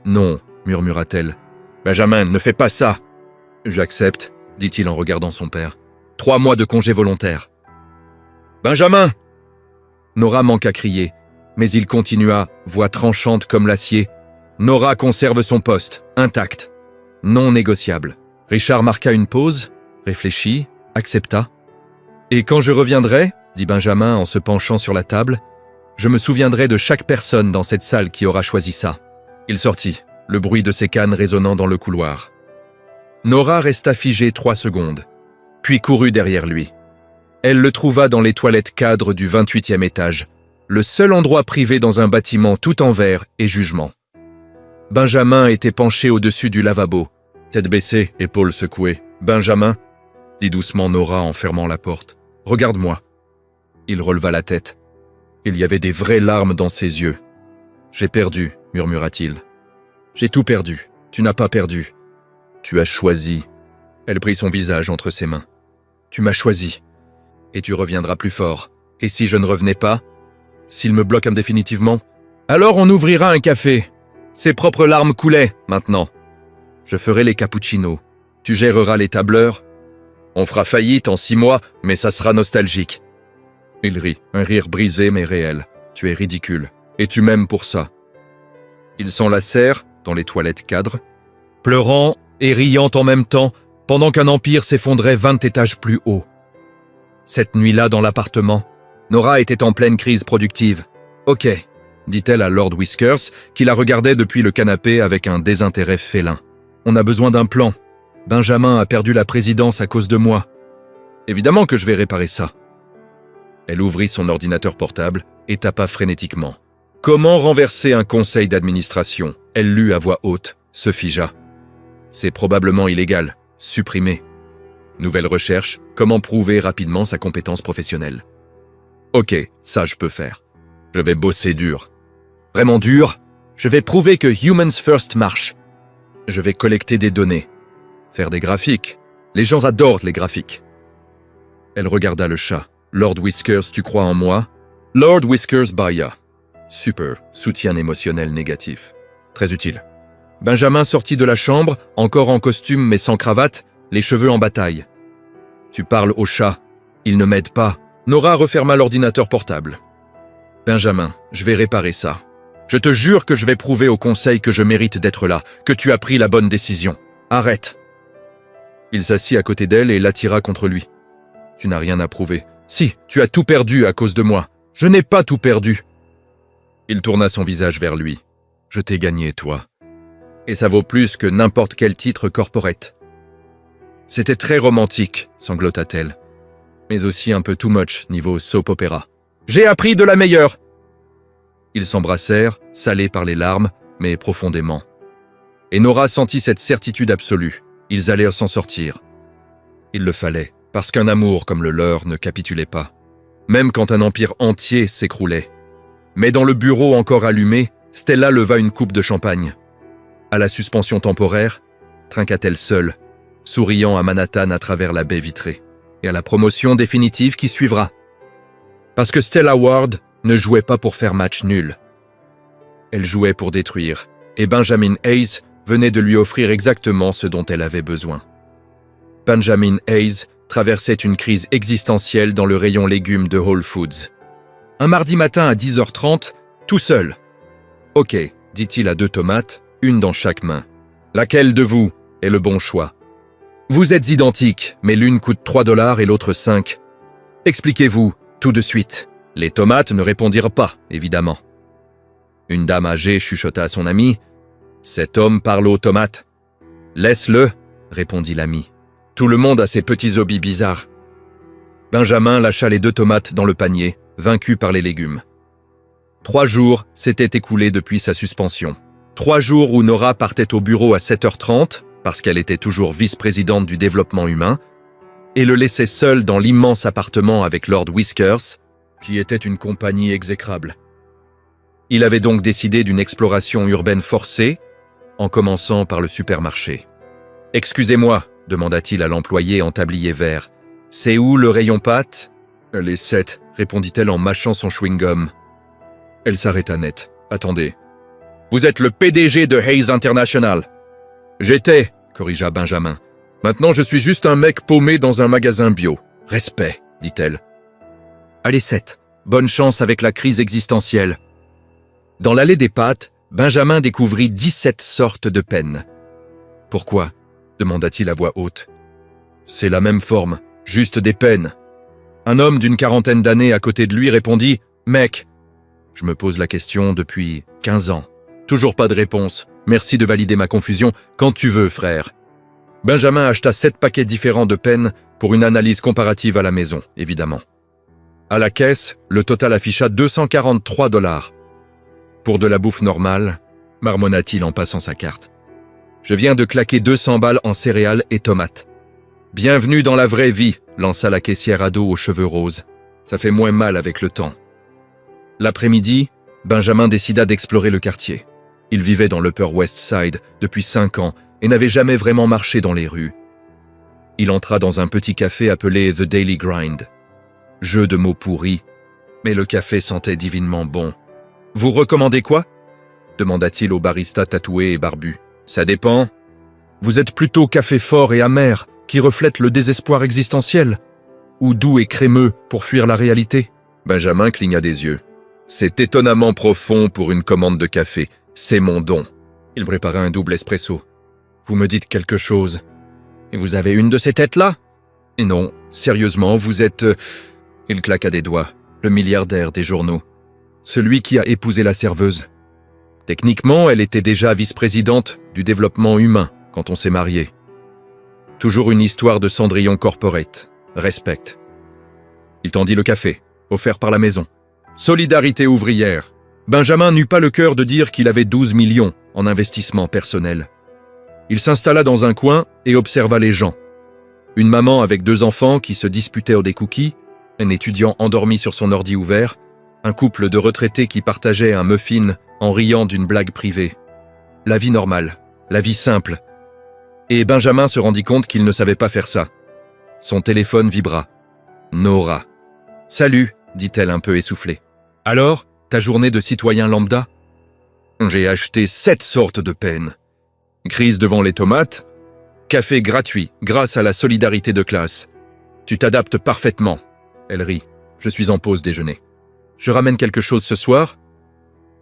Non, murmura-t-elle. Benjamin, ne fais pas ça. J'accepte, dit-il en regardant son père. 3 mois de congé volontaire. Benjamin! Nora manqua crier, mais il continua, voix tranchante comme l'acier. Nora conserve son poste, intact, non négociable. Richard marqua une pause, réfléchit, accepta. Et quand je reviendrai, dit Benjamin en se penchant sur la table, je me souviendrai de chaque personne dans cette salle qui aura choisi ça. Il sortit, le bruit de ses cannes résonnant dans le couloir. Nora resta figée 3 secondes, puis courut derrière lui. Elle le trouva dans les toilettes cadres du 28e étage, le seul endroit privé dans un bâtiment tout en verre et jugement. Benjamin était penché au-dessus du lavabo, tête baissée, épaules secouées. « Benjamin » dit doucement Nora en fermant la porte. « Regarde-moi. » Il releva la tête. Il y avait des vraies larmes dans ses yeux. « J'ai perdu » murmura-t-il. « J'ai tout perdu. Tu n'as pas perdu. Tu as choisi. » Elle prit son visage entre ses mains. « Tu m'as choisi. Et tu reviendras plus fort. Et si je ne revenais pas? S'il me bloque indéfinitivement? Alors on ouvrira un café. » Ses propres larmes coulaient, maintenant. Je ferai les cappuccinos. Tu géreras les tableurs. On fera faillite en 6 mois, mais ça sera nostalgique. Il rit, un rire brisé mais réel. Tu es ridicule. Et tu m'aimes pour ça. Ils s'enlacèrent, dans les toilettes cadres, pleurant et riant en même temps, pendant qu'un empire s'effondrait 20 étages plus haut. Cette nuit-là, dans l'appartement, Nora était en pleine crise productive. « Ok », dit-elle à Lord Whiskers, qui la regardait depuis le canapé avec un désintérêt félin. « On a besoin d'un plan. Benjamin a perdu la présidence à cause de moi. Évidemment que je vais réparer ça. » Elle ouvrit son ordinateur portable et tapa frénétiquement. « Comment renverser un conseil d'administration ?» Elle lut à voix haute, se figea. « C'est probablement illégal. Supprimé. Nouvelle recherche, comment prouver rapidement sa compétence professionnelle. Ok, ça je peux faire. Je vais bosser dur. Vraiment dur. Je vais prouver que Humans First marche. Je vais collecter des données. Faire des graphiques. Les gens adorent les graphiques. Elle regarda le chat. Lord Whiskers, tu crois en moi? Lord Whiskers bâilla. Super, soutien émotionnel négatif. Très utile. Benjamin sortit de la chambre, encore en costume mais sans cravate, les cheveux en bataille. Tu parles au chat. Il ne m'aide pas. Nora referma l'ordinateur portable. Benjamin, je vais réparer ça. Je te jure que je vais prouver au conseil que je mérite d'être là, que tu as pris la bonne décision. Arrête. Il s'assit à côté d'elle et l'attira contre lui. Tu n'as rien à prouver. Si, tu as tout perdu à cause de moi. Je n'ai pas tout perdu. Il tourna son visage vers lui. Je t'ai gagné, toi. Et ça vaut plus que n'importe quel titre corporate. C'était très romantique, sanglota-t-elle. Mais aussi un peu too much niveau soap opéra. J'ai appris de la meilleure. Ils s'embrassèrent, salés par les larmes, mais profondément. Et Nora sentit cette certitude absolue. Ils allaient s'en sortir. Il le fallait, parce qu'un amour comme le leur ne capitulait pas. Même quand un empire entier s'écroulait. Mais dans le bureau encore allumé, Stella leva une coupe de champagne. À la suspension temporaire, trinqua-t-elle seule, souriant à Manhattan à travers la baie vitrée, et à la promotion définitive qui suivra. Parce que Stella Ward ne jouait pas pour faire match nul. Elle jouait pour détruire, et Benjamin Hayes venait de lui offrir exactement ce dont elle avait besoin. Benjamin Hayes traversait une crise existentielle dans le rayon légumes de Whole Foods. Un mardi matin à 10h30, tout seul. « Ok », dit-il à 2 tomates, une dans chaque main. « Laquelle de vous est le bon choix ? Vous êtes identiques, mais l'une coûte $3 et l'autre 5. Expliquez-vous, tout de suite. » Les tomates ne répondirent pas, évidemment. Une dame âgée chuchota à son ami. « Cet homme parle aux tomates. »« Laisse-le, » répondit l'ami. « Tout le monde a ses petits hobbies bizarres. » Benjamin lâcha les 2 tomates dans le panier, vaincu par les légumes. 3 jours s'étaient écoulés depuis sa suspension. 3 jours où Nora partait au bureau à 7h30, parce qu'elle était toujours vice-présidente du développement humain, et le laissait seul dans l'immense appartement avec Lord Whiskers, qui était une compagnie exécrable. Il avait donc décidé d'une exploration urbaine forcée, en commençant par le supermarché. « Excusez-moi », demanda-t-il à l'employé en tablier vert. « C'est où le rayon pâtes ?»« Les 7, » répondit-elle en mâchant son chewing-gum. Elle s'arrêta net. « Attendez. Vous êtes le PDG de Hayes International. »« J'étais, » corrigea Benjamin. « Maintenant, je suis juste un mec paumé dans un magasin bio. Respect, » dit-elle. « Allez 7, bonne chance avec la crise existentielle. » Dans l'allée des pâtes, Benjamin découvrit 17 sortes de pennes. « Pourquoi ?» demanda-t-il à voix haute. « C'est la même forme, juste des pennes. » Un homme d'une 40aine d'années à côté de lui répondit « Mec, je me pose la question depuis 15 ans. Toujours pas de réponse. Merci de valider ma confusion. Quand tu veux, frère. » Benjamin acheta 7 paquets différents de pennes pour une analyse comparative à la maison, évidemment. À la caisse, le total afficha $243. Pour de la bouffe normale, marmonna-t-il en passant sa carte. Je viens de claquer 200 balles en céréales et tomates. Bienvenue dans la vraie vie, lança la caissière ado aux cheveux roses. Ça fait moins mal avec le temps. L'après-midi, Benjamin décida d'explorer le quartier. Il vivait dans l'Upper West Side depuis 5 ans et n'avait jamais vraiment marché dans les rues. Il entra dans un petit café appelé The Daily Grind. Jeu de mots pourris, mais le café sentait divinement bon. « Vous recommandez quoi ?» demanda-t-il au barista tatoué et barbu. « Ça dépend. Vous êtes plutôt café fort et amer, qui reflète le désespoir existentiel, ou doux et crémeux pour fuir la réalité ?» Benjamin cligna des yeux. « C'est étonnamment profond pour une commande de café. C'est mon don. » Il prépara un double espresso. « Vous me dites quelque chose. Et vous avez une de ces têtes-là ?»« Et non, sérieusement, vous êtes... » Il claqua des doigts. Le milliardaire des journaux. Celui qui a épousé la serveuse. Techniquement, elle était déjà vice-présidente du développement humain quand on s'est mariés. Toujours une histoire de Cendrillon corporate. Respect. Il tendit le café, offert par la maison. Solidarité ouvrière. Benjamin n'eut pas le cœur de dire qu'il avait 12 millions en investissement personnel. Il s'installa dans un coin et observa les gens. Une maman avec 2 enfants qui se disputaient des cookies, un étudiant endormi sur son ordi ouvert, un couple de retraités qui partageaient un muffin en riant d'une blague privée. La vie normale, la vie simple. Et Benjamin se rendit compte qu'il ne savait pas faire ça. Son téléphone vibra. Nora. « Salut », dit-elle un peu essoufflée. « Alors, ta journée de citoyen lambda ?»« J'ai acheté 7 sortes de peines. Grise devant les tomates, café gratuit grâce à la solidarité de classe. Tu t'adaptes parfaitement. » Elle rit. « Je suis en pause déjeuner. Je ramène quelque chose ce soir ?»«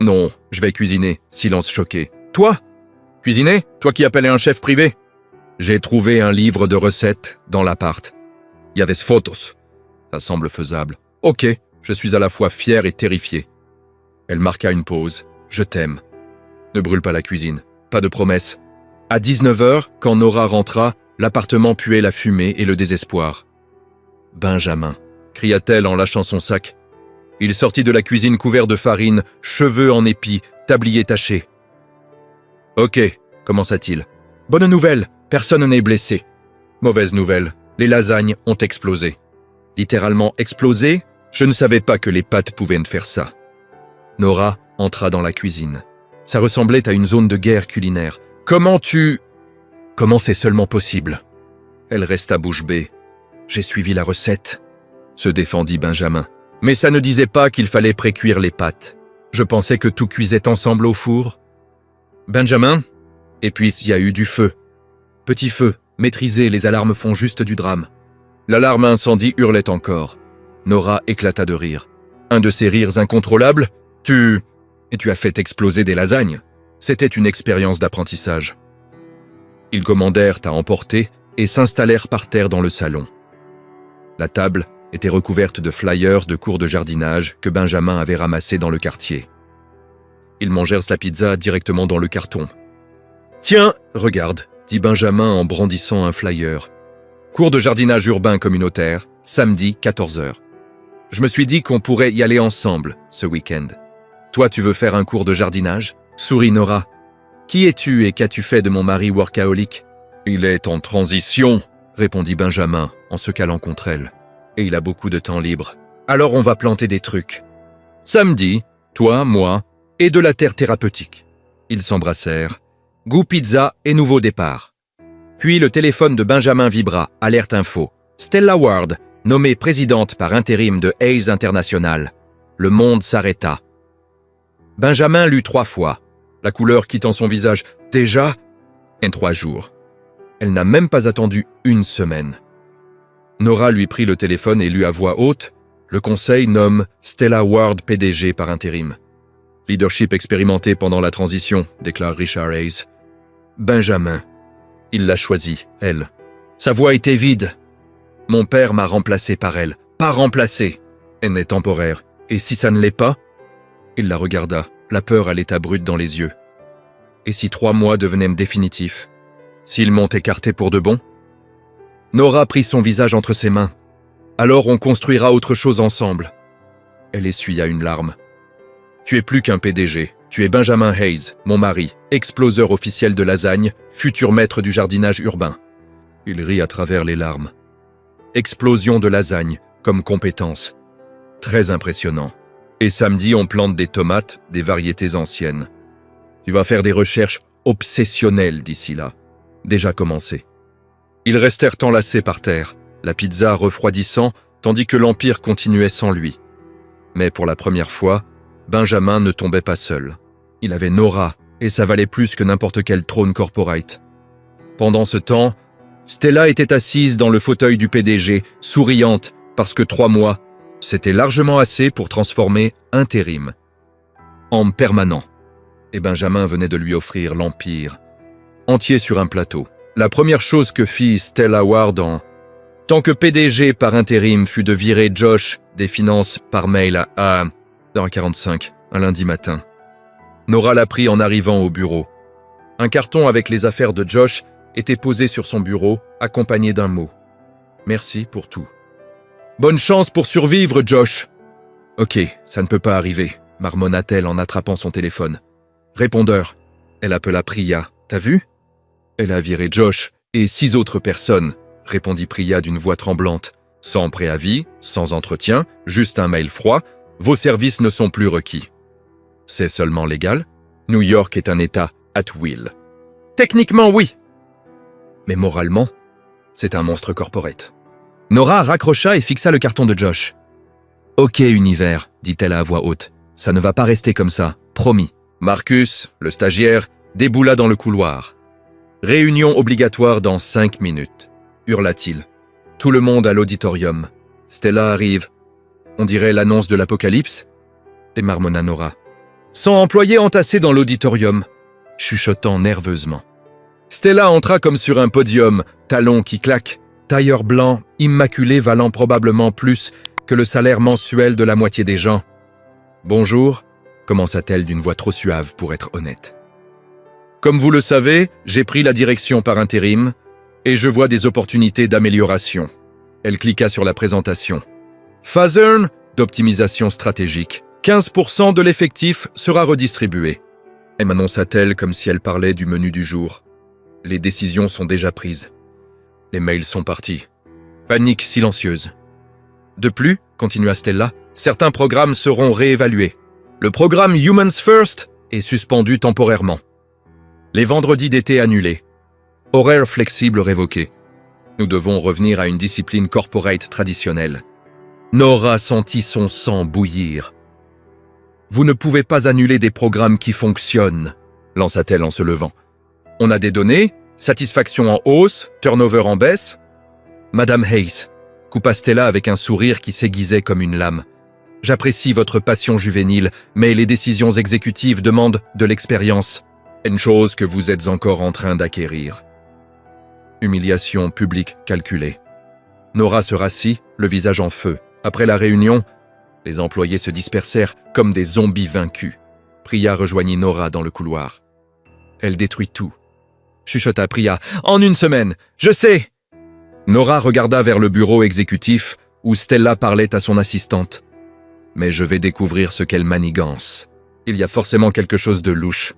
Non, je vais cuisiner. » Silence choqué. « Toi ? Cuisiner ? Toi qui appelais un chef privé ?» J'ai trouvé un livre de recettes dans l'appart. Il y a des photos. Ça semble faisable. Ok, je suis à la fois fier et terrifié. Elle marqua une pause. Je t'aime. Ne brûle pas la cuisine. Pas de promesses. À 19h, quand Nora rentra, l'appartement puait la fumée et le désespoir. Benjamin, cria-t-elle en lâchant son sac. Il sortit de la cuisine couvert de farine, cheveux en épis, tablier taché. Ok, commença-t-il. Bonne nouvelle, personne n'est blessé. Mauvaise nouvelle, les lasagnes ont explosé. Littéralement explosé, je ne savais pas que les pâtes pouvaient me faire ça. Nora entra dans la cuisine. Ça ressemblait à une zone de guerre culinaire. Comment c'est seulement possible? Elle resta bouche bée. J'ai suivi la recette, se défendit Benjamin. Mais ça ne disait pas qu'il fallait précuire les pâtes. Je pensais que tout cuisait ensemble au four. Benjamin? Et puis il y a eu du feu. Petit feu, maîtrisé, les alarmes font juste du drame. L'alarme incendie hurlait encore. Nora éclata de rire. Un de ces rires incontrôlables? Et tu as fait exploser des lasagnes. C'était une expérience d'apprentissage. Ils commandèrent à emporter et s'installèrent par terre dans le salon. La table était recouverte de flyers de cours de jardinage que Benjamin avait ramassés dans le quartier. Ils mangèrent la pizza directement dans le carton. « Tiens, regarde », dit Benjamin en brandissant un flyer. « Cours de jardinage urbain communautaire, samedi 14h. Je me suis dit qu'on pourrait y aller ensemble ce week-end. Toi, tu veux faire un cours de jardinage ?» Sourit Nora. « Qui es-tu et qu'as-tu fait de mon mari workaholic ?»« Il est en transition », répondit Benjamin en se calant contre elle. « Et il a beaucoup de temps libre. Alors on va planter des trucs. Samedi, toi, moi, et de la terre thérapeutique. » Ils s'embrassèrent. Goût pizza et nouveau départ. Puis le téléphone de Benjamin vibra, alerte info. Stella Ward, nommée présidente par intérim de Hayes International. Le monde s'arrêta. Benjamin lut 3 fois, la couleur quittant son visage. Déjà, en 3 jours. Elle n'a même pas attendu 1 semaine. Nora lui prit le téléphone et lut à voix haute. Le conseil nomme Stella Ward PDG par intérim. Leadership expérimenté pendant la transition, déclare Richard Hayes. Benjamin. Il l'a choisie, elle. Sa voix était vide. Mon père m'a remplacé par elle. Pas remplacé. Elle est temporaire. Et si ça ne l'est pas? Il la regarda, la peur à l'état brut dans les yeux. Et si 3 mois devenaient définitifs? S'ils m'ont écarté pour de bon? Nora prit son visage entre ses mains. Alors on construira autre chose ensemble. Elle essuya une larme. Tu es plus qu'un PDG. Tu es Benjamin Hayes, mon mari, exploseur officiel de lasagne, futur maître du jardinage urbain. Il rit à travers les larmes. Explosion de lasagne, comme compétence. Très impressionnant. Et samedi, on plante des tomates, des variétés anciennes. Tu vas faire des recherches obsessionnelles d'ici là. Déjà commencé. Ils restèrent enlacés par terre, la pizza refroidissant, tandis que l'Empire continuait sans lui. Mais pour la première fois, Benjamin ne tombait pas seul. Il avait Nora, et ça valait plus que n'importe quel trône corporate. Pendant ce temps, Stella était assise dans le fauteuil du PDG, souriante, parce que 3 mois, c'était largement assez pour transformer intérim en permanent. Et Benjamin venait de lui offrir l'Empire, entier sur un plateau. La première chose que fit Stella Ward en tant que PDG par intérim fut de virer Josh des finances par mail à 1h45, un lundi matin. Nora l'a pris en arrivant au bureau. Un carton avec les affaires de Josh était posé sur son bureau, accompagné d'un mot. « Merci pour tout. »« Bonne chance pour survivre, Josh !»« Ok, ça ne peut pas arriver, » marmonna-t-elle en attrapant son téléphone. « Répondeur. » Elle appela Priya. « T'as vu ?»« Elle a viré Josh et 6 autres personnes, » répondit Priya d'une voix tremblante. « Sans préavis, sans entretien, juste un mail froid. Vos services ne sont plus requis. » C'est seulement légal? New York est un État at will. Techniquement, oui. Mais moralement, c'est un monstre corporate. Nora raccrocha et fixa le carton de Josh. « Ok, Univers, dit-elle à voix haute. Ça ne va pas rester comme ça, promis. » Marcus, le stagiaire, déboula dans le couloir. « Réunion obligatoire dans 5 minutes, hurla-t-il. Tout le monde à l'auditorium. Stella arrive. On dirait l'annonce de l'apocalypse, démarmonna Nora. 100 employés entassés dans l'auditorium, chuchotant nerveusement. Stella entra comme sur un podium, talons qui claquent, tailleur blanc, immaculé valant probablement plus que le salaire mensuel de la moitié des gens. « Bonjour », commença-t-elle d'une voix trop suave pour être honnête. « Comme vous le savez, j'ai pris la direction par intérim et je vois des opportunités d'amélioration. » Elle cliqua sur la présentation. « Phasern d'optimisation stratégique. 15% de l'effectif sera redistribué. » Et m'annonça-t-elle comme si elle parlait du menu du jour. « Les décisions sont déjà prises. Les mails sont partis. Panique silencieuse. De plus, continua Stella, certains programmes seront réévalués. Le programme Humans First est suspendu temporairement. Les vendredis d'été annulés. Horaires flexibles révoqués. Nous devons revenir à une discipline corporate traditionnelle. Nora sentit son sang bouillir. « Vous ne pouvez pas annuler des programmes qui fonctionnent, lança-t-elle en se levant. On a des données, satisfaction en hausse, turnover en baisse. Madame Hayes, coupa Stella avec un sourire qui s'aiguisait comme une lame. J'apprécie votre passion juvénile, mais les décisions exécutives demandent de l'expérience. Une chose que vous êtes encore en train d'acquérir. Humiliation publique calculée. Nora se rassit, le visage en feu. Après la réunion, les employés se dispersèrent comme des zombies vaincus. Priya rejoignit Nora dans le couloir. Elle détruit tout. Chuchota Priya. En une semaine, je sais! Nora regarda vers le bureau exécutif où Stella parlait à son assistante. Mais je vais découvrir ce qu'elle manigance. Il y a forcément quelque chose de louche.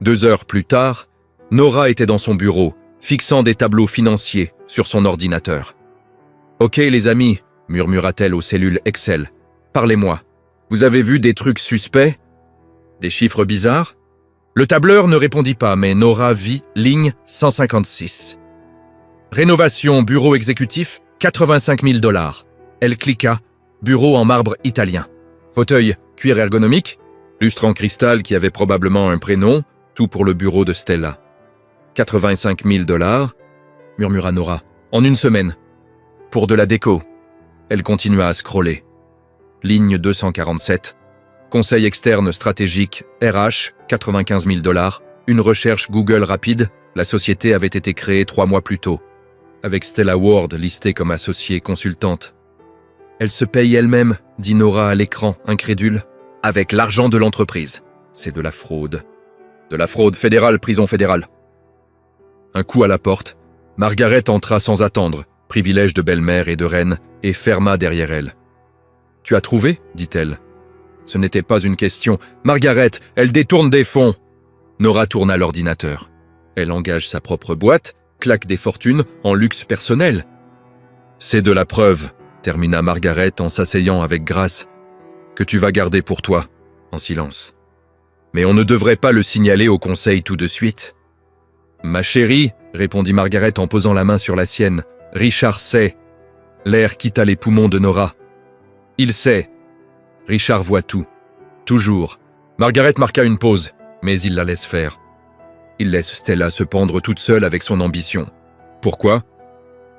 2 heures plus tard, Nora était dans son bureau, fixant des tableaux financiers sur son ordinateur. « Ok les amis, murmura-t-elle aux cellules Excel. Parlez-moi. Vous avez vu des trucs suspects? Des chiffres bizarres? » Le tableur ne répondit pas, mais Nora vit ligne 156. Rénovation bureau exécutif, 85 000 $. Elle cliqua, bureau en marbre italien. Fauteuil, cuir ergonomique, lustre en cristal qui avait probablement un prénom, tout pour le bureau de Stella. 85 000 $, murmura Nora, en une semaine. Pour de la déco. Elle continua à scroller. Ligne 247. Conseil externe stratégique, RH, 95 000 $. Une recherche Google rapide, la société avait été créée 3 mois plus tôt. Avec Stella Ward listée comme associée consultante. Elle se paye elle-même, dit Nora à l'écran, incrédule. Avec l'argent de l'entreprise. C'est de la fraude. De la fraude fédérale, prison fédérale. Un coup à la porte, Margaret entra sans attendre, privilège de belle-mère et de reine, et ferma derrière elle. « Tu as trouvé ?» dit-elle. Ce n'était pas une question. « Margaret, elle détourne des fonds !» Nora tourna l'ordinateur. Elle engage sa propre boîte, claque des fortunes en luxe personnel. « C'est de la preuve !» termina Margaret en s'asseyant avec grâce, « que tu vas garder pour toi, en silence. Mais on ne devrait pas le signaler au conseil tout de suite. »« Ma chérie, » répondit Margaret en posant la main sur la sienne, « Richard sait. » L'air quitta les poumons de Nora. « Il sait. » Richard voit tout. Toujours. Margaret marqua une pause, mais il la laisse faire. Il laisse Stella se pendre toute seule avec son ambition. Pourquoi ?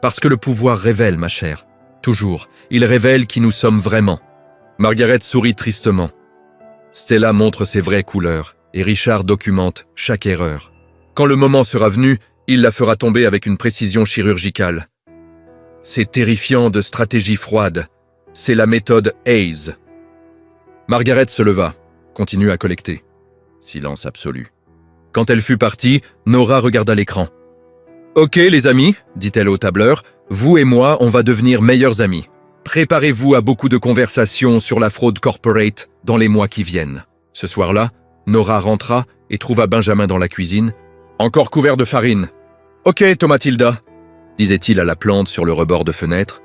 Parce que le pouvoir révèle, ma chère. Toujours. Il révèle qui nous sommes vraiment. Margaret sourit tristement. Stella montre ses vraies couleurs, et Richard documente chaque erreur. Quand le moment sera venu, il la fera tomber avec une précision chirurgicale. C'est terrifiant de stratégie froide. C'est la méthode Hayes. Margaret se leva, continua à collecter. Silence absolu. Quand elle fut partie, Nora regarda l'écran. « Ok les amis, dit-elle au tableur, vous et moi, on va devenir meilleurs amis. Préparez-vous à beaucoup de conversations sur la fraude corporate dans les mois qui viennent. » Ce soir-là, Nora rentra et trouva Benjamin dans la cuisine, encore couvert de farine. « Ok, Tomatilda, » disait-il à la plante sur le rebord de fenêtre.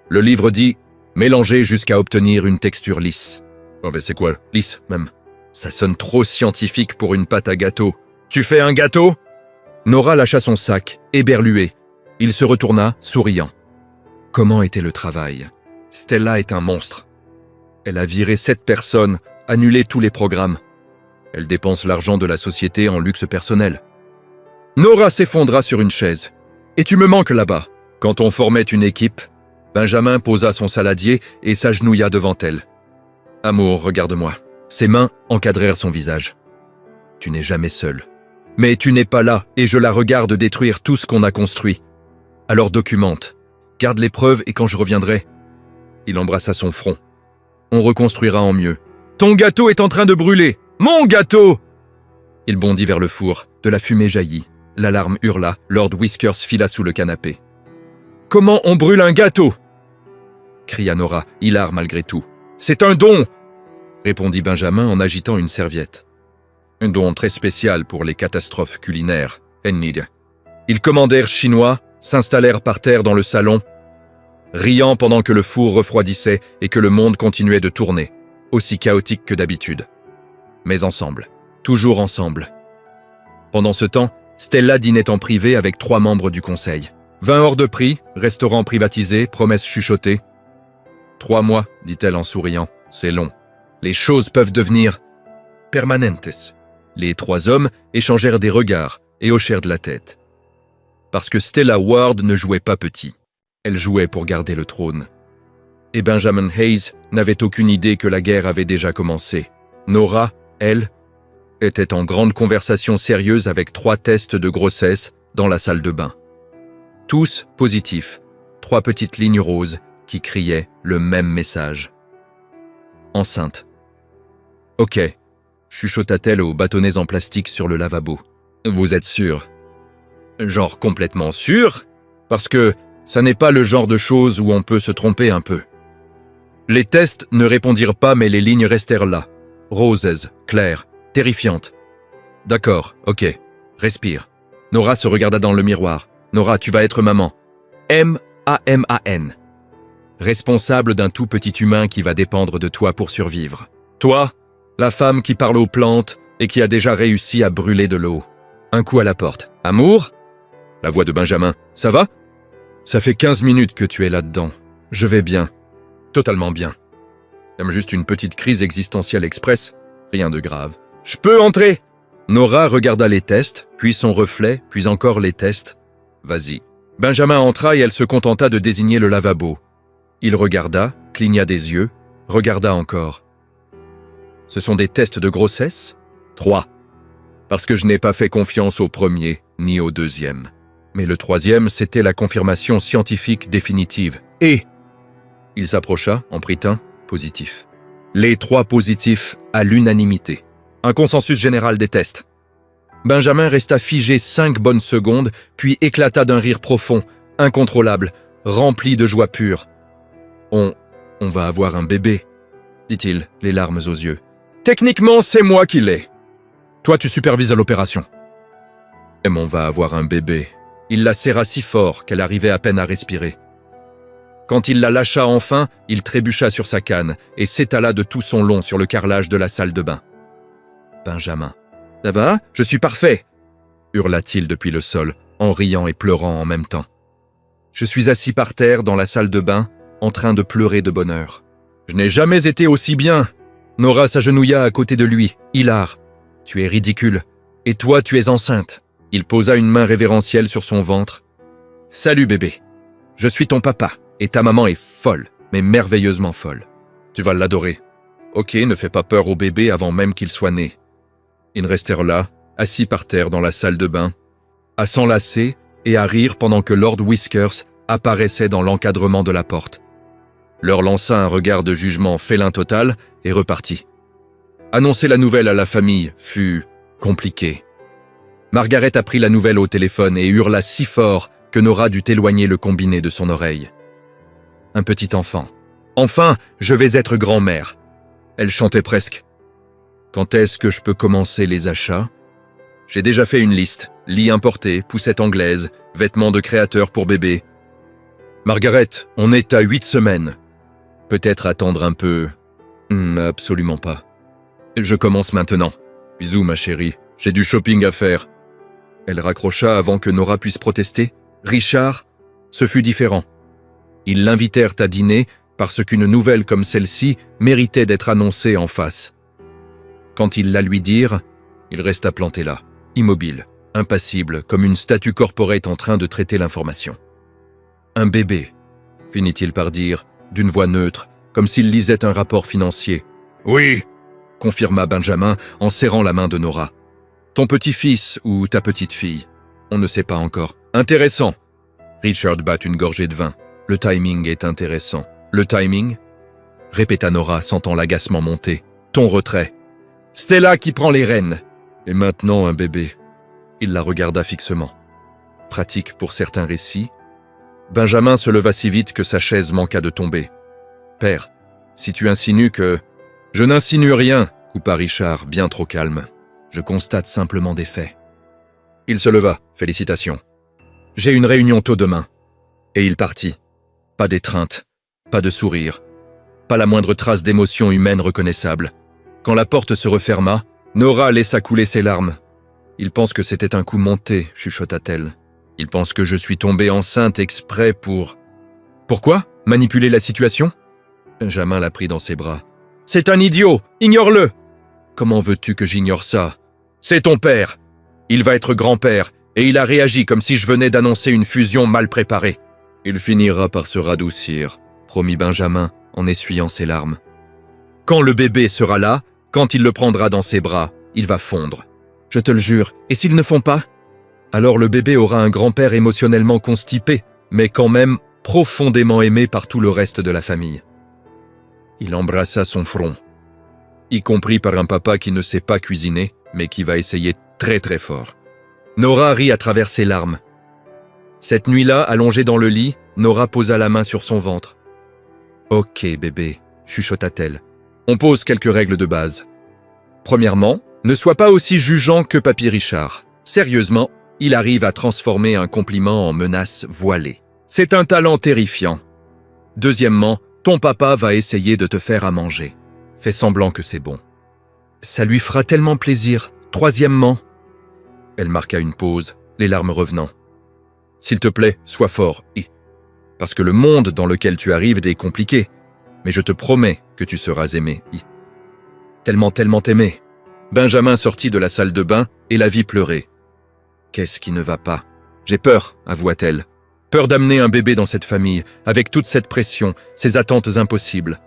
Le livre dit « mélanger jusqu'à obtenir une texture lisse. » Oh, mais c'est quoi, lisse même? Ça sonne trop scientifique pour une pâte à gâteau. Tu fais un gâteau? Nora lâcha son sac, éberlué. Il se retourna, souriant. Comment était le travail? Stella est un monstre. Elle a viré 7 personnes, annulé tous les programmes. Elle dépense l'argent de la société en luxe personnel. Nora s'effondra sur une chaise. Et tu me manques là-bas. Quand on formait une équipe, Benjamin posa son saladier et s'agenouilla devant elle. Amour, regarde-moi. Ses mains encadrèrent son visage. Tu n'es jamais seul. Mais tu n'es pas là et je la regarde détruire tout ce qu'on a construit. Alors documente. Garde les preuves et quand je reviendrai. Il embrassa son front. On reconstruira en mieux. Ton gâteau est en train de brûler. Mon gâteau! Il bondit vers le four. De la fumée jaillit. L'alarme hurla. Lord Whiskers fila sous le canapé. Comment on brûle un gâteau? Cria Nora, hilar malgré tout. C'est un don! Répondit Benjamin en agitant une serviette. Un don très spécial pour les catastrophes culinaires, Enid. Ils commandèrent chinois, s'installèrent par terre dans le salon, riant pendant que le four refroidissait et que le monde continuait de tourner, aussi chaotique que d'habitude. Mais ensemble, toujours ensemble. Pendant ce temps, Stella dînait en privé avec 3 membres du conseil. Vin hors de prix, restaurant privatisé, promesses chuchotées. 3 mois, dit-elle en souriant, c'est long. Les choses peuvent devenir permanentes. Les 3 hommes échangèrent des regards et hochèrent de la tête. Parce que Stella Ward ne jouait pas petit. Elle jouait pour garder le trône. Et Benjamin Hayes n'avait aucune idée que la guerre avait déjà commencé. Nora, elle, était en grande conversation sérieuse avec 3 tests de grossesse dans la salle de bain. Tous positifs, 3 petites lignes roses qui criaient le même message. Enceinte. Ok, chuchota-t-elle aux bâtonnets en plastique sur le lavabo. Vous êtes sûr? Genre complètement sûr? Parce que ça n'est pas le genre de choses où on peut se tromper un peu. Les tests ne répondirent pas mais les lignes restèrent là. Roses, claires, terrifiantes. D'accord, ok, respire. Nora se regarda dans le miroir. Nora, tu vas être maman. M-A-M-A-N. Responsable d'un tout petit humain qui va dépendre de toi pour survivre. Toi, la femme qui parle aux plantes et qui a déjà réussi à brûler de l'eau. Un coup à la porte. Amour? La voix de Benjamin. Ça va? Ça fait 15 minutes que tu es là-dedans. Je vais bien. Totalement bien. Même juste une petite crise existentielle express. Rien de grave. Je peux entrer? Nora regarda les tests, puis son reflet, puis encore les tests. Vas-y. Benjamin entra et elle se contenta de désigner le lavabo. Il regarda, cligna des yeux, regarda encore. Ce sont des tests de grossesse? 3. Parce que je n'ai pas fait confiance au premier, ni au deuxième. Mais le 3e, c'était la confirmation scientifique définitive. Et il s'approcha, en prit un, positif. Les 3 positifs à l'unanimité. Un consensus général des tests. Benjamin resta figé 5 bonnes secondes, puis éclata d'un rire profond, incontrôlable, rempli de joie pure. On va avoir un bébé, dit-il, les larmes aux yeux. Techniquement, c'est moi qui l'ai. Toi, tu supervises l'opération. Et on va avoir un bébé. Il la serra si fort qu'elle arrivait à peine à respirer. Quand il la lâcha enfin, il trébucha sur sa canne et s'étala de tout son long sur le carrelage de la salle de bain. Benjamin. « Ça va? Je suis parfait !» hurla-t-il depuis le sol, en riant et pleurant en même temps. Je suis assis par terre dans la salle de bain, en train de pleurer de bonheur. « Je n'ai jamais été aussi bien !» Nora s'agenouilla à côté de lui, hilar. « Tu es ridicule. Et toi, tu es enceinte. » Il posa une main révérentielle sur son ventre. « Salut bébé. Je suis ton papa, et ta maman est folle, mais merveilleusement folle. Tu vas l'adorer. Ok, ne fais pas peur au bébé avant même qu'il soit né. » Ils restèrent là, assis par terre dans la salle de bain, à s'enlacer et à rire pendant que Lord Whiskers apparaissait dans l'encadrement de la porte. Leur lança un regard de jugement félin total et repartit. Annoncer la nouvelle à la famille fut compliqué. Margaret apprit la nouvelle au téléphone et hurla si fort que Nora dut éloigner le combiné de son oreille. Un petit enfant. Enfin, je vais être grand-mère. Elle chantait presque. Quand est-ce que je peux commencer les achats? J'ai déjà fait une liste. Lit importé, poussette anglaise, vêtements de créateur pour bébé. Margaret, on est à 8 semaines. Peut-être attendre un peu? Absolument pas. Je commence maintenant. Bisous, ma chérie. J'ai du shopping à faire. Elle raccrocha avant que Nora puisse protester. Richard, ce fut différent. Ils l'invitèrent à dîner parce qu'une nouvelle comme celle-ci méritait d'être annoncée en face. Quand ils la lui dirent, il resta planté là, immobile, impassible, comme une statue corporate en train de traiter l'information. Un bébé, finit-il par dire, d'une voix neutre, comme s'il lisait un rapport financier. Oui, confirma Benjamin en serrant la main de Nora. Ton petit-fils ou ta petite-fille? On ne sait pas encore. Intéressant. Richard bat une gorgée de vin. Le timing est intéressant. Le timing? Répéta Nora, sentant l'agacement monter. Ton retrait. Stella qui prend les rênes. Et maintenant un bébé. Il la regarda fixement. Pratique pour certains récits. Benjamin se leva si vite que sa chaise manqua de tomber. Père, si tu insinues que... Je n'insinue rien, coupa Richard, bien trop calme. Je constate simplement des faits. Il se leva, félicitations. J'ai une réunion tôt demain. Et il partit. Pas d'étreinte, pas de sourire, pas la moindre trace d'émotion humaine reconnaissable. Quand la porte se referma, Nora laissa couler ses larmes. Il pense que c'était un coup monté, chuchota-t-elle. Il pense que je suis tombée enceinte exprès pour... Pourquoi? Manipuler la situation? Benjamin la prit dans ses bras. C'est un idiot! Ignore-le! Comment veux-tu que j'ignore ça? C'est ton père! Il va être grand-père, et il a réagi comme si je venais d'annoncer une fusion mal préparée. Il finira par se radoucir, promit Benjamin en essuyant ses larmes. Quand le bébé sera là, quand il le prendra dans ses bras, il va fondre. Je te le jure, et s'ils ne font pas? Alors le bébé aura un grand-père émotionnellement constipé, mais quand même profondément aimé par tout le reste de la famille. Il embrassa son front, y compris par un papa qui ne sait pas cuisiner, mais qui va essayer très très fort. Nora rit à travers ses larmes. Cette nuit-là, allongée dans le lit, Nora posa la main sur son ventre. « Ok, bébé, » chuchota-t-elle. « On pose quelques règles de base. Premièrement, ne sois pas aussi jugeant que Papy Richard. Sérieusement, il arrive à transformer un compliment en menace voilée. C'est un talent terrifiant. Deuxièmement, ton papa va essayer de te faire à manger. Fais semblant que c'est bon. Ça lui fera tellement plaisir. Troisièmement... » Elle marqua une pause, les larmes revenant. « S'il te plaît, sois fort, parce que le monde dans lequel tu arrives est compliqué, mais je te promets que tu seras aimé, Tellement, tellement aimé. » Benjamin sortit de la salle de bain et la vit pleurer. « Qu'est-ce qui ne va pas? J'ai peur, avoua-t-elle. Peur d'amener un bébé dans cette famille, avec toute cette pression, ces attentes impossibles.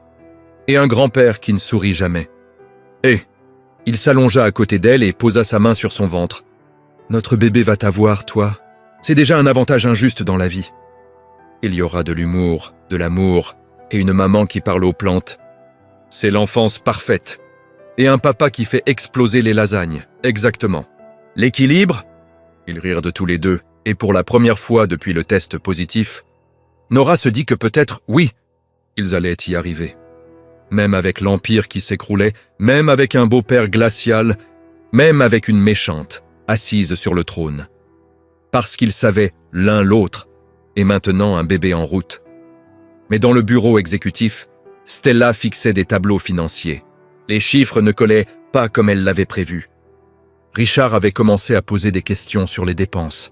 Et un grand-père qui ne sourit jamais. Et il s'allongea à côté d'elle et posa sa main sur son ventre. « Notre bébé va t'avoir, toi. C'est déjà un avantage injuste dans la vie. Il y aura de l'humour, de l'amour et une maman qui parle aux plantes. C'est l'enfance parfaite. Et un papa qui fait exploser les lasagnes. Exactement. L'équilibre ?» Ils rirent de tous les deux, et pour la première fois depuis le test positif, Nora se dit que peut-être, oui, ils allaient y arriver. Même avec l'empire qui s'écroulait, même avec un beau-père glacial, même avec une méchante, assise sur le trône. Parce qu'ils savaient l'un l'autre, et maintenant un bébé en route. Mais dans le bureau exécutif, Stella fixait des tableaux financiers. Les chiffres ne collaient pas comme elle l'avait prévu. Richard avait commencé à poser des questions sur les dépenses.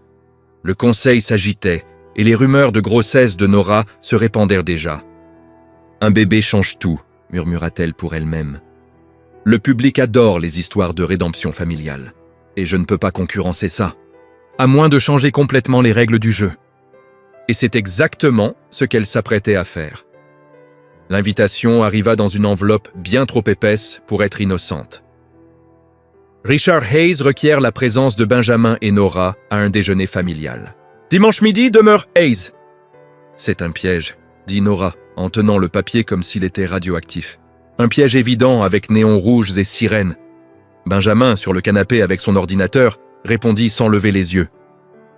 Le conseil s'agitait, et les rumeurs de grossesse de Nora se répandèrent déjà. « Un bébé change tout », murmura-t-elle pour elle-même. « Le public adore les histoires de rédemption familiale, et je ne peux pas concurrencer ça, à moins de changer complètement les règles du jeu. » Et c'est exactement ce qu'elle s'apprêtait à faire. L'invitation arriva dans une enveloppe bien trop épaisse pour être innocente. Richard Hayes requiert la présence de Benjamin et Nora à un déjeuner familial. Dimanche midi, demeure Hayes. C'est un piège, dit Nora, en tenant le papier comme s'il était radioactif. Un piège évident avec néons rouges et sirènes. Benjamin, sur le canapé avec son ordinateur, répondit sans lever les yeux.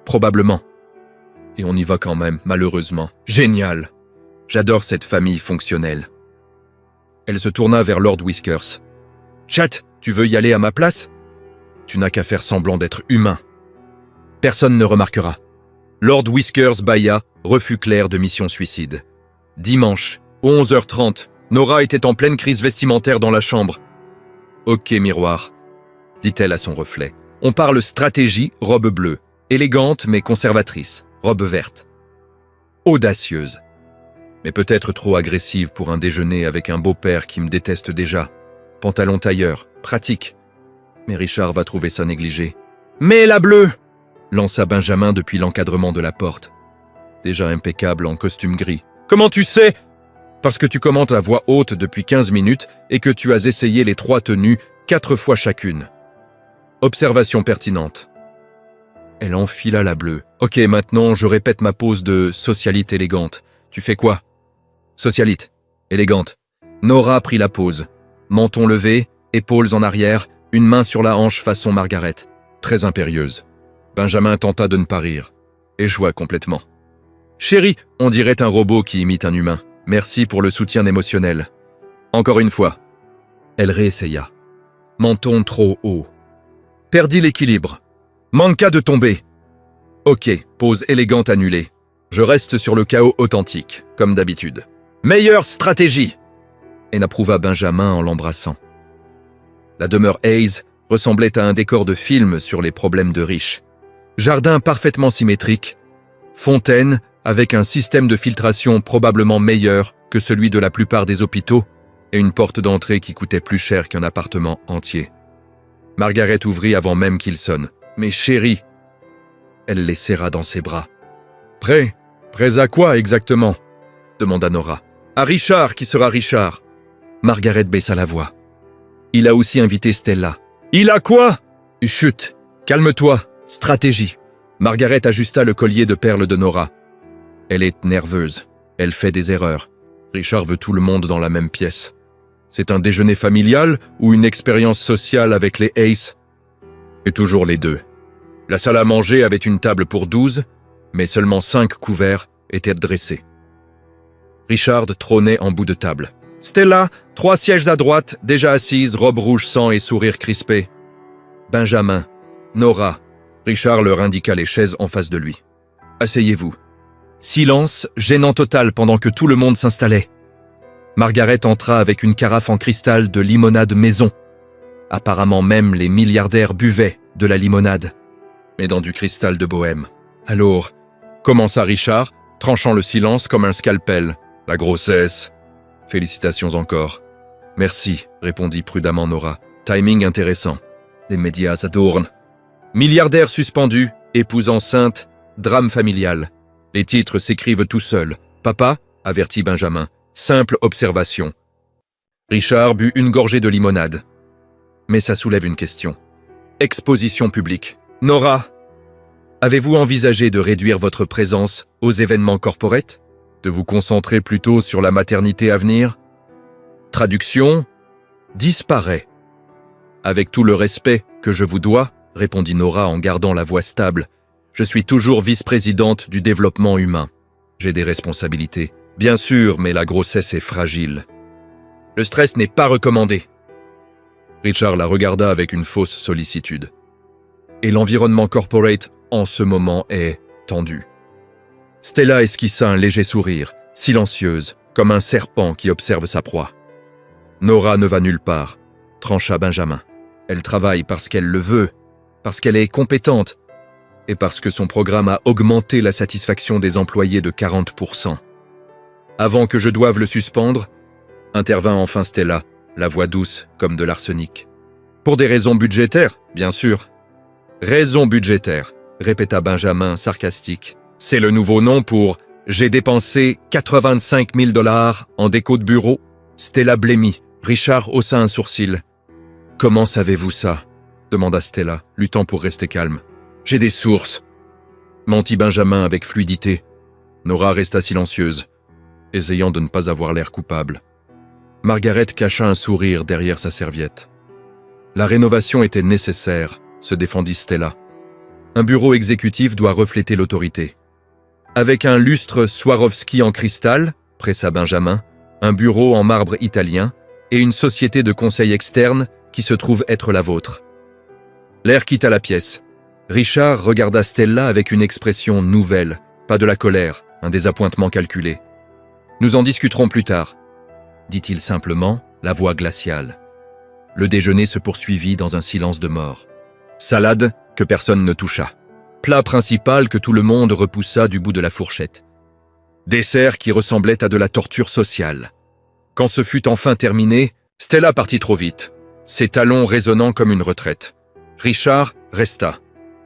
Probablement. Et on y va quand même, malheureusement. Génial. J'adore cette famille fonctionnelle. Elle se tourna vers Lord Whiskers. Chat, tu veux y aller à ma place? Tu n'as qu'à faire semblant d'être humain. Personne ne remarquera. Lord Whiskers bâilla, refus clair de mission suicide. Dimanche, 11h30, Nora était en pleine crise vestimentaire dans la chambre. Ok, miroir, dit-elle à son reflet. On parle stratégie, robe bleue. Élégante mais conservatrice, robe verte. Audacieuse. Mais peut-être trop agressive pour un déjeuner avec un beau-père qui me déteste déjà. Pantalon tailleur, pratique. Mais Richard va trouver ça négligé. « Mais la bleue !» lança Benjamin depuis l'encadrement de la porte. Déjà impeccable en costume gris. « Comment tu sais ?»« Parce que tu commentes à voix haute depuis 15 minutes et que tu as essayé les 3 tenues 4 fois chacune. » Observation pertinente. Elle enfila la bleue. « Ok, maintenant je répète ma pose de socialite élégante. Tu fais quoi ?»« Socialite. Élégante. » Nora prit la pose. Menton levé, épaules en arrière, une main sur la hanche façon Margaret. Très impérieuse. Benjamin tenta de ne pas rire. Échoua complètement. « Chérie, on dirait un robot qui imite un humain. Merci pour le soutien émotionnel. » Encore une fois. Elle réessaya. Menton trop haut. Perdit l'équilibre. Manqua de tomber. Ok, pose élégante annulée. Je reste sur le chaos authentique, comme d'habitude. Meilleure stratégie! Et n'approuva Benjamin en l'embrassant. La demeure Hayes ressemblait à un décor de film sur les problèmes de riches. Jardin parfaitement symétrique, fontaine avec un système de filtration probablement meilleur que celui de la plupart des hôpitaux et une porte d'entrée qui coûtait plus cher qu'un appartement entier. Margaret ouvrit avant même qu'il sonne. « Mais chérie !» Elle les serra dans ses bras. « Prêt? Prêt à quoi exactement ?» demanda Nora. « À Richard qui sera Richard. » Margaret baissa la voix. Il a aussi invité Stella. « Il a quoi ?»« Chut, calme-toi, stratégie. » Margaret ajusta le collier de perles de Nora. Elle est nerveuse, elle fait des erreurs. Richard veut tout le monde dans la même pièce. C'est un déjeuner familial ou une expérience sociale avec les Ace? Et toujours les deux. La salle à manger avait une table pour 12, mais seulement 5 couverts étaient dressés. Richard trônait en bout de table. Stella, 3 sièges à droite, déjà assise, robe rouge sang et sourire crispé. Benjamin, Nora. Richard leur indiqua les chaises en face de lui. Asseyez-vous. Silence, gênant total pendant que tout le monde s'installait. Margaret entra avec une carafe en cristal de limonade maison. Apparemment même les milliardaires buvaient de la limonade, mais dans du cristal de bohème. Alors, commença Richard, tranchant le silence comme un scalpel. La grossesse. Félicitations encore. Merci, répondit prudemment Nora. Timing intéressant. Les médias adorent. Milliardaire suspendu, épouse enceinte, drame familial. Les titres s'écrivent tout seuls. Papa, avertit Benjamin. Simple observation. Richard but une gorgée de limonade. Mais ça soulève une question. Exposition publique. Nora, avez-vous envisagé de réduire votre présence aux événements corporate? De vous concentrer plutôt sur la maternité à venir? Traduction, disparaît. Avec tout le respect que je vous dois, répondit Nora en gardant la voix stable, je suis toujours vice-présidente du développement humain. J'ai des responsabilités. Bien sûr, mais la grossesse est fragile. Le stress n'est pas recommandé. Richard la regarda avec une fausse sollicitude. Et l'environnement corporate, en ce moment, est tendu. Stella esquissa un léger sourire, silencieuse, comme un serpent qui observe sa proie. Nora ne va nulle part, trancha Benjamin. Elle travaille parce qu'elle le veut, parce qu'elle est compétente, et parce que son programme a augmenté la satisfaction des employés de 40%. Avant que je doive le suspendre, intervint enfin Stella, la voix douce comme de l'arsenic. Pour des raisons budgétaires, bien sûr. Raisons budgétaires, répéta Benjamin sarcastique. C'est le nouveau nom pour « J'ai dépensé 85 000 $ en déco de bureau ». Stella blêmit. Richard haussa un sourcil. « Comment savez-vous ça ?» demanda Stella, luttant pour rester calme. « J'ai des sources. » mentit Benjamin avec fluidité. Nora resta silencieuse, essayant de ne pas avoir l'air coupable. Margaret cacha un sourire derrière sa serviette. La rénovation était nécessaire, se défendit Stella. Un bureau exécutif doit refléter l'autorité. Avec un lustre Swarovski en cristal, pressa Benjamin, un bureau en marbre italien et une société de conseil externe qui se trouve être la vôtre. L'air quitta la pièce. Richard regarda Stella avec une expression nouvelle, pas de la colère, un désappointement calculé. « Nous en discuterons plus tard », dit-il simplement, la voix glaciale. Le déjeuner se poursuivit dans un silence de mort. Salade que personne ne toucha. Plat principal que tout le monde repoussa du bout de la fourchette. Dessert qui ressemblait à de la torture sociale. Quand ce fut enfin terminé, Stella partit trop vite, ses talons résonnant comme une retraite. Richard resta,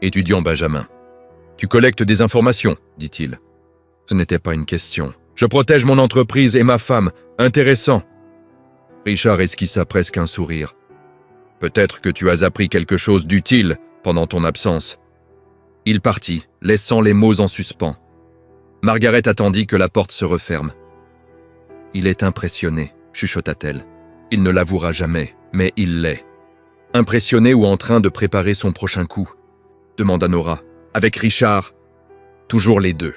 étudiant Benjamin. « Tu collectes des informations, dit-il. » Ce n'était pas une question. « Je protège mon entreprise et ma femme. Intéressant. » Richard esquissa presque un sourire. « Peut-être que tu as appris quelque chose d'utile pendant ton absence. » Il partit, laissant les mots en suspens. Margaret attendit que la porte se referme. « Il est impressionné, » chuchota-t-elle. « Il ne l'avouera jamais, mais il l'est. »« Impressionné ou en train de préparer son prochain coup ?» demanda Nora. « Avec Richard ?» Toujours les deux.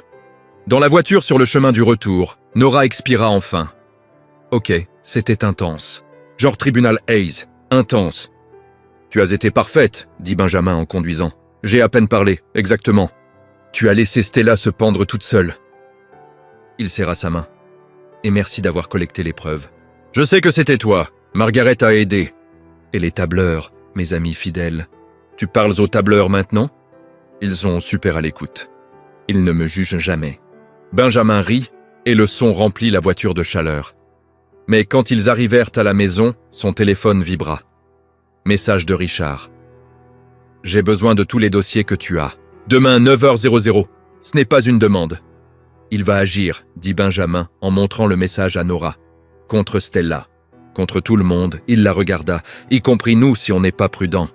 Dans la voiture sur le chemin du retour, Nora expira enfin. « Ok, c'était intense. Genre tribunal Hayes, intense. »« Tu as été parfaite, » dit Benjamin en conduisant. « J'ai à peine parlé, exactement. Tu as laissé Stella se pendre toute seule. » Il serra sa main. « Et merci d'avoir collecté les preuves. Je sais que c'était toi. Margaret a aidé. Et les tableurs, mes amis fidèles. Tu parles aux tableurs maintenant ? Ils sont super à l'écoute. Ils ne me jugent jamais. » Benjamin rit et le son remplit la voiture de chaleur. Mais quand ils arrivèrent à la maison, son téléphone vibra. Message de Richard. « J'ai besoin de tous les dossiers que tu as. Demain 9h00. Ce n'est pas une demande. » « Il va agir, » dit Benjamin en montrant le message à Nora. « Contre Stella. Contre tout le monde, il la regarda, y compris nous si on n'est pas prudent. »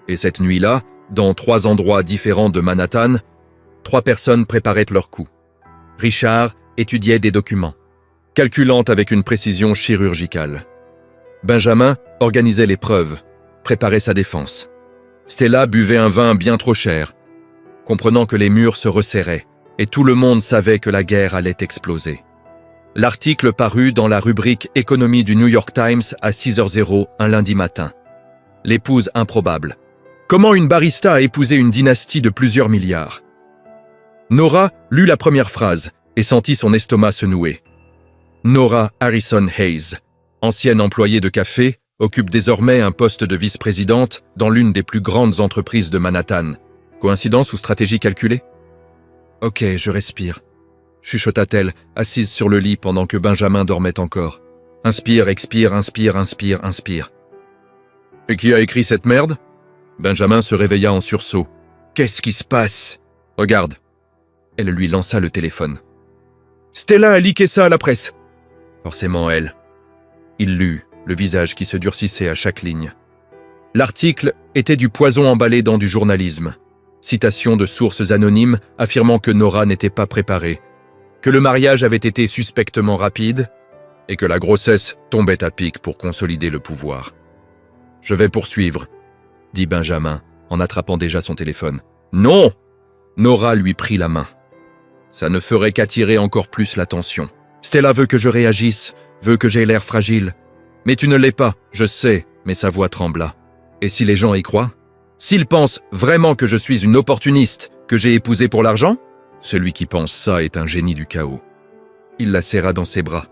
Et cette nuit-là, dans 3 endroits différents de Manhattan, 3 personnes préparaient leur coup. Richard étudiait des documents, calculant avec une précision chirurgicale. Benjamin organisait les preuves, préparait sa défense. Stella buvait un vin bien trop cher, comprenant que les murs se resserraient, et tout le monde savait que la guerre allait exploser. L'article parut dans la rubrique « Économie » du New York Times à 6h00 un lundi matin. L'épouse improbable. Comment une barista a épousé une dynastie de plusieurs milliards? Nora lut la première phrase et sentit son estomac se nouer. Nora Harrison Hayes, ancienne employée de café, occupe désormais un poste de vice-présidente dans l'une des plus grandes entreprises de Manhattan. Coïncidence ou stratégie calculée? Ok, je respire, chuchota-t-elle, assise sur le lit pendant que Benjamin dormait encore. Inspire, expire, inspire, inspire, inspire. Et qui a écrit cette merde? Benjamin se réveilla en sursaut. Qu'est-ce qui se passe? Regarde. Elle lui lança le téléphone. Stella a leaké ça à la presse. Forcément elle. Il lut, le visage qui se durcissait à chaque ligne. L'article était du poison emballé dans du journalisme. Citation de sources anonymes affirmant que Nora n'était pas préparée, que le mariage avait été suspectement rapide et que la grossesse tombait à pic pour consolider le pouvoir. « Je vais poursuivre », dit Benjamin en attrapant déjà son téléphone. « Non !» Nora lui prit la main. Ça ne ferait qu'attirer encore plus l'attention. Stella veut que je réagisse, veut que j'aie l'air fragile. Mais tu ne l'es pas, je sais, mais sa voix trembla. Et si les gens y croient? S'ils pensent vraiment que je suis une opportuniste, que j'ai épousée pour l'argent? Celui qui pense ça est un génie du chaos. Il la serra dans ses bras.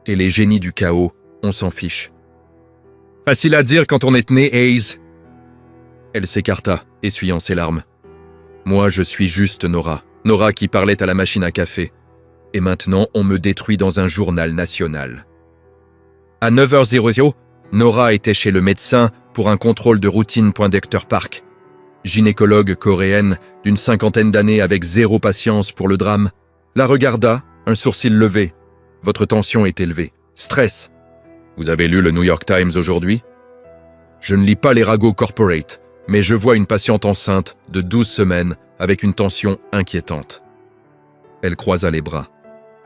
Et les génies du chaos, on s'en fiche. Facile à dire quand on est né, Hayes. Elle s'écarta, essuyant ses larmes. Moi, je suis juste Nora. Nora qui parlait à la machine à café. Et maintenant, on me détruit dans un journal national. À 9h00, Nora était chez le médecin pour un contrôle de routine. Dr. Park, gynécologue coréenne d'une 50aine d'années avec zéro patience pour le drame, la regarda, un sourcil levé. Votre tension est élevée. Stress. Vous avez lu le New York Times aujourd'hui? Je ne lis pas les ragots corporate, mais je vois une patiente enceinte de 12 semaines avec une tension inquiétante. Elle croisa les bras.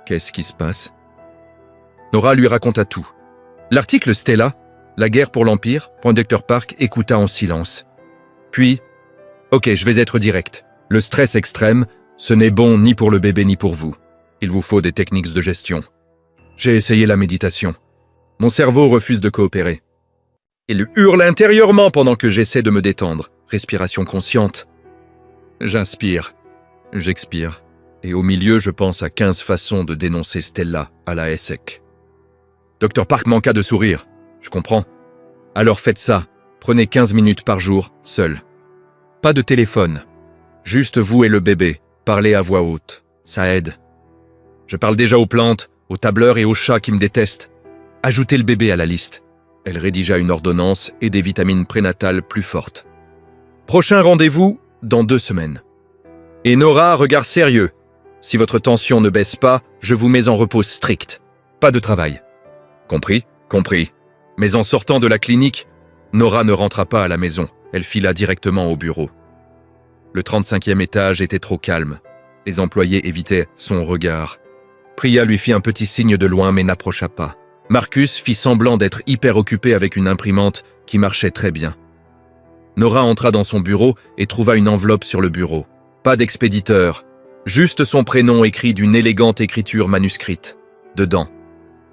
Qu'est-ce qui se passe? Nora lui raconta tout. L'article Stella, la guerre pour l'Empire, Dr. Park écouta en silence. Puis, ok, je vais être direct. Le stress extrême, ce n'est bon ni pour le bébé ni pour vous. Il vous faut des techniques de gestion. J'ai essayé la méditation. Mon cerveau refuse de coopérer. Il hurle intérieurement pendant que j'essaie de me détendre. Respiration consciente. J'inspire, j'expire. Et au milieu, je pense à 15 façons de dénoncer Stella à la ESSEC. Dr. Park manqua de sourire. Je comprends. Alors faites ça. Prenez 15 minutes par jour, seul. Pas de téléphone. Juste vous et le bébé. Parlez à voix haute. Ça aide. Je parle déjà aux plantes, aux tableurs et aux chats qui me détestent. Ajoutez le bébé à la liste. Elle rédigea une ordonnance et des vitamines prénatales plus fortes. Prochain rendez-vous dans 2 semaines. Et Nora, regard sérieux. Si votre tension ne baisse pas, je vous mets en repos strict. Pas de travail. Compris? Compris. Mais en sortant de la clinique, Nora ne rentra pas à la maison. Elle fila directement au bureau. Le 35e étage était trop calme. Les employés évitaient son regard. Priya lui fit un petit signe de loin mais n'approcha pas. Marcus fit semblant d'être hyper occupé avec une imprimante qui marchait très bien. Nora entra dans son bureau et trouva une enveloppe sur le bureau. Pas d'expéditeur, juste son prénom écrit d'une élégante écriture manuscrite. Dedans,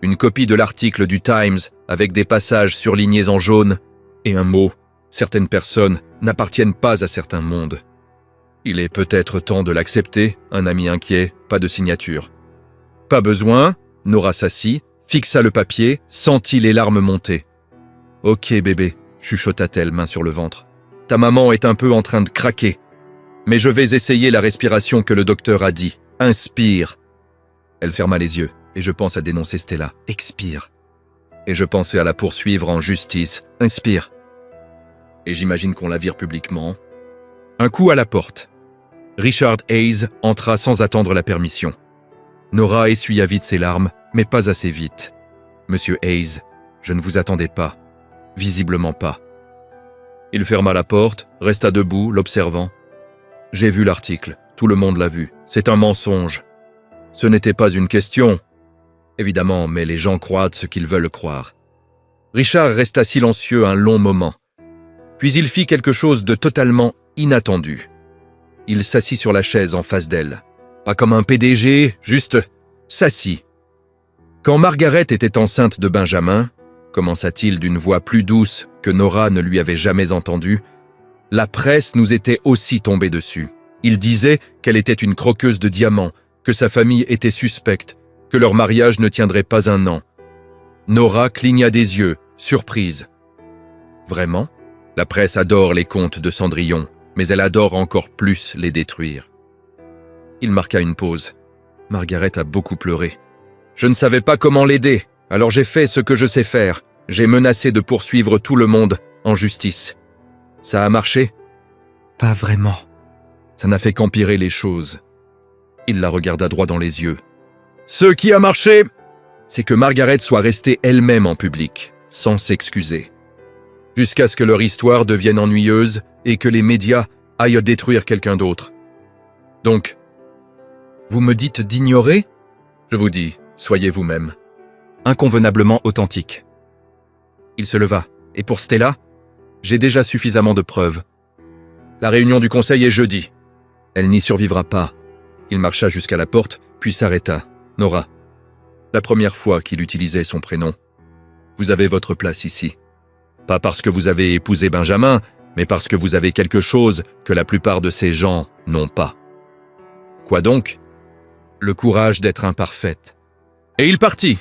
une copie de l'article du Times avec des passages surlignés en jaune et un mot. Certaines personnes n'appartiennent pas à certains mondes. Il est peut-être temps de l'accepter, un ami inquiet, pas de signature. Pas besoin, Nora s'assit, fixa le papier, sentit les larmes monter. « Ok bébé », chuchota-t-elle, main sur le ventre. « Ta maman est un peu en train de craquer. Mais je vais essayer la respiration que le docteur a dit. Inspire. » Elle ferma les yeux, et je pense à dénoncer Stella. « Expire. » Et je pensais à la poursuivre en justice. « Inspire. » Et j'imagine qu'on la vire publiquement. Un coup à la porte. Richard Hayes entra sans attendre la permission. Nora essuya vite ses larmes, mais pas assez vite. « Monsieur Hayes, je ne vous attendais pas. Visiblement pas. » Il ferma la porte, resta debout, l'observant. « J'ai vu l'article, tout le monde l'a vu. C'est un mensonge. Ce n'était pas une question. Évidemment, mais les gens croient ce qu'ils veulent croire. » Richard resta silencieux un long moment. Puis il fit quelque chose de totalement inattendu. Il s'assit sur la chaise en face d'elle. Pas comme un PDG, juste s'assit. Quand Margaret était enceinte de Benjamin, commença-t-il d'une voix plus douce que Nora ne lui avait jamais entendue, la presse nous était aussi tombée dessus. Il disait qu'elle était une croqueuse de diamants, que sa famille était suspecte, que leur mariage ne tiendrait pas un an. Nora cligna des yeux, surprise. Vraiment ? La presse adore les contes de Cendrillon, mais elle adore encore plus les détruire. Il marqua une pause. Margaret a beaucoup pleuré. Je ne savais pas comment l'aider, alors j'ai fait ce que je sais faire. J'ai menacé de poursuivre tout le monde en justice. Ça a marché ? Pas vraiment. Ça n'a fait qu'empirer les choses. Il la regarda droit dans les yeux. Ce qui a marché, c'est que Margaret soit restée elle-même en public, sans s'excuser. Jusqu'à ce que leur histoire devienne ennuyeuse et que les médias aillent détruire quelqu'un d'autre. Donc, vous me dites d'ignorer ? Je vous dis, soyez vous-même. Inconvenablement authentique. Il se leva. Et pour Stella, j'ai déjà suffisamment de preuves. La réunion du conseil est jeudi. Elle n'y survivra pas. Il marcha jusqu'à la porte, puis s'arrêta. Nora. La première fois qu'il utilisait son prénom. Vous avez votre place ici. Pas parce que vous avez épousé Benjamin, mais parce que vous avez quelque chose que la plupart de ces gens n'ont pas. Quoi donc ? Le courage d'être imparfaite. Et il partit.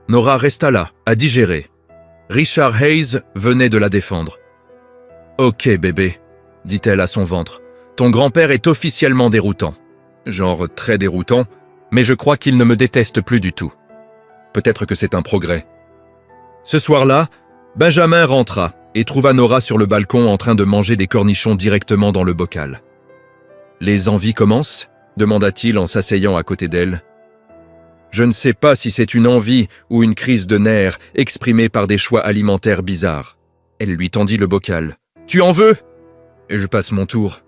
Nora resta là, à digérer. Richard Hayes venait de la défendre. « Ok, bébé, » dit-elle à son ventre. « Ton grand-père est officiellement déroutant. Genre très déroutant, mais je crois qu'il ne me déteste plus du tout. Peut-être que c'est un progrès. » Ce soir-là, Benjamin rentra et trouva Nora sur le balcon en train de manger des cornichons directement dans le bocal. « Les envies commencent ?» demanda-t-il en s'asseyant à côté d'elle. Je ne sais pas si c'est une envie ou une crise de nerfs exprimée par des choix alimentaires bizarres. Elle lui tendit le bocal. « Tu en veux ?» Et je passe mon tour.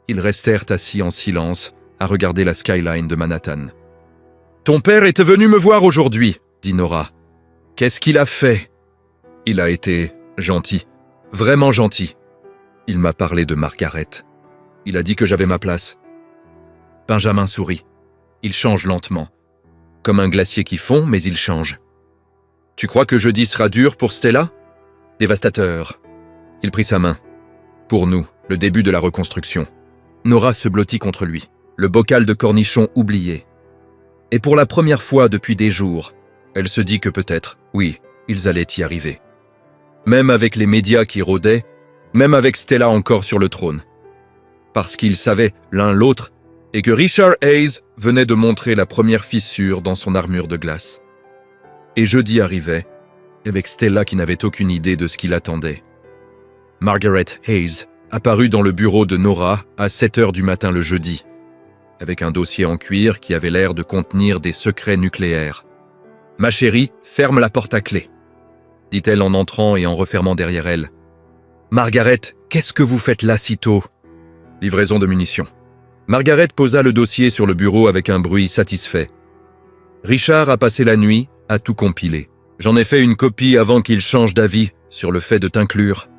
Ils restèrent assis en silence, à regarder la skyline de Manhattan. « Ton père était venu me voir aujourd'hui, » dit Nora. « Qu'est-ce qu'il a fait ?»« Il a été gentil, vraiment gentil. Il m'a parlé de Margaret. Il a dit que j'avais ma place. » Benjamin sourit. Il change lentement. Comme un glacier qui fond, mais il change. « Tu crois que jeudi sera dur pour Stella ?»« Dévastateur. » Il prit sa main. « Pour nous, le début de la reconstruction. » Nora se blottit contre lui, le bocal de cornichons oublié. Et pour la première fois depuis des jours, elle se dit que peut-être, oui, ils allaient y arriver. même avec les médias qui rôdaient, même avec Stella encore sur le trône. Parce qu'ils savaient l'un l'autre et que Richard Hayes venait de montrer la première fissure dans son armure de glace. Et jeudi arrivait, avec Stella qui n'avait aucune idée de ce qui l'attendait. Margaret Hayes apparut dans le bureau de Nora à 7 heures du matin le jeudi, avec un dossier en cuir qui avait l'air de contenir des secrets nucléaires. « Ma chérie, ferme la porte à clé », dit-elle en entrant et en refermant derrière elle. « Margaret, qu'est-ce que vous faites là si tôt ?»« Livraison de munitions. » Margaret posa le dossier sur le bureau avec un bruit satisfait. « Richard a passé la nuit à tout compiler. J'en ai fait une copie avant qu'il change d'avis sur le fait de t'inclure. »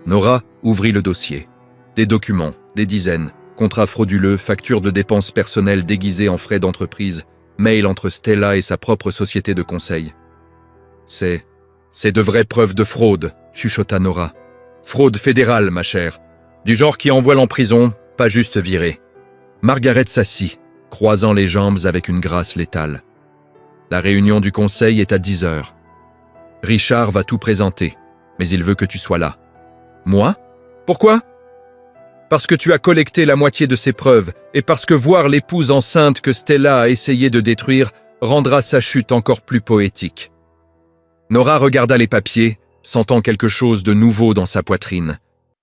Nora ouvrit le dossier. Des documents, des dizaines, contrats frauduleux, factures de dépenses personnelles déguisées en frais d'entreprise, mails entre Stella et sa propre société de conseil. « C'est de vraies preuves de fraude, » chuchota Nora. « Fraude fédérale, ma chère. Du genre qui envoie en prison, pas juste viré. » Margaret s'assit, croisant les jambes avec une grâce létale. La réunion du conseil est à 10 heures. Richard va tout présenter, mais il veut que tu sois là. Moi? Pourquoi? Parce que tu as collecté la moitié de ces preuves et parce que voir l'épouse enceinte que Stella a essayé de détruire rendra sa chute encore plus poétique. Nora regarda les papiers, sentant quelque chose de nouveau dans sa poitrine.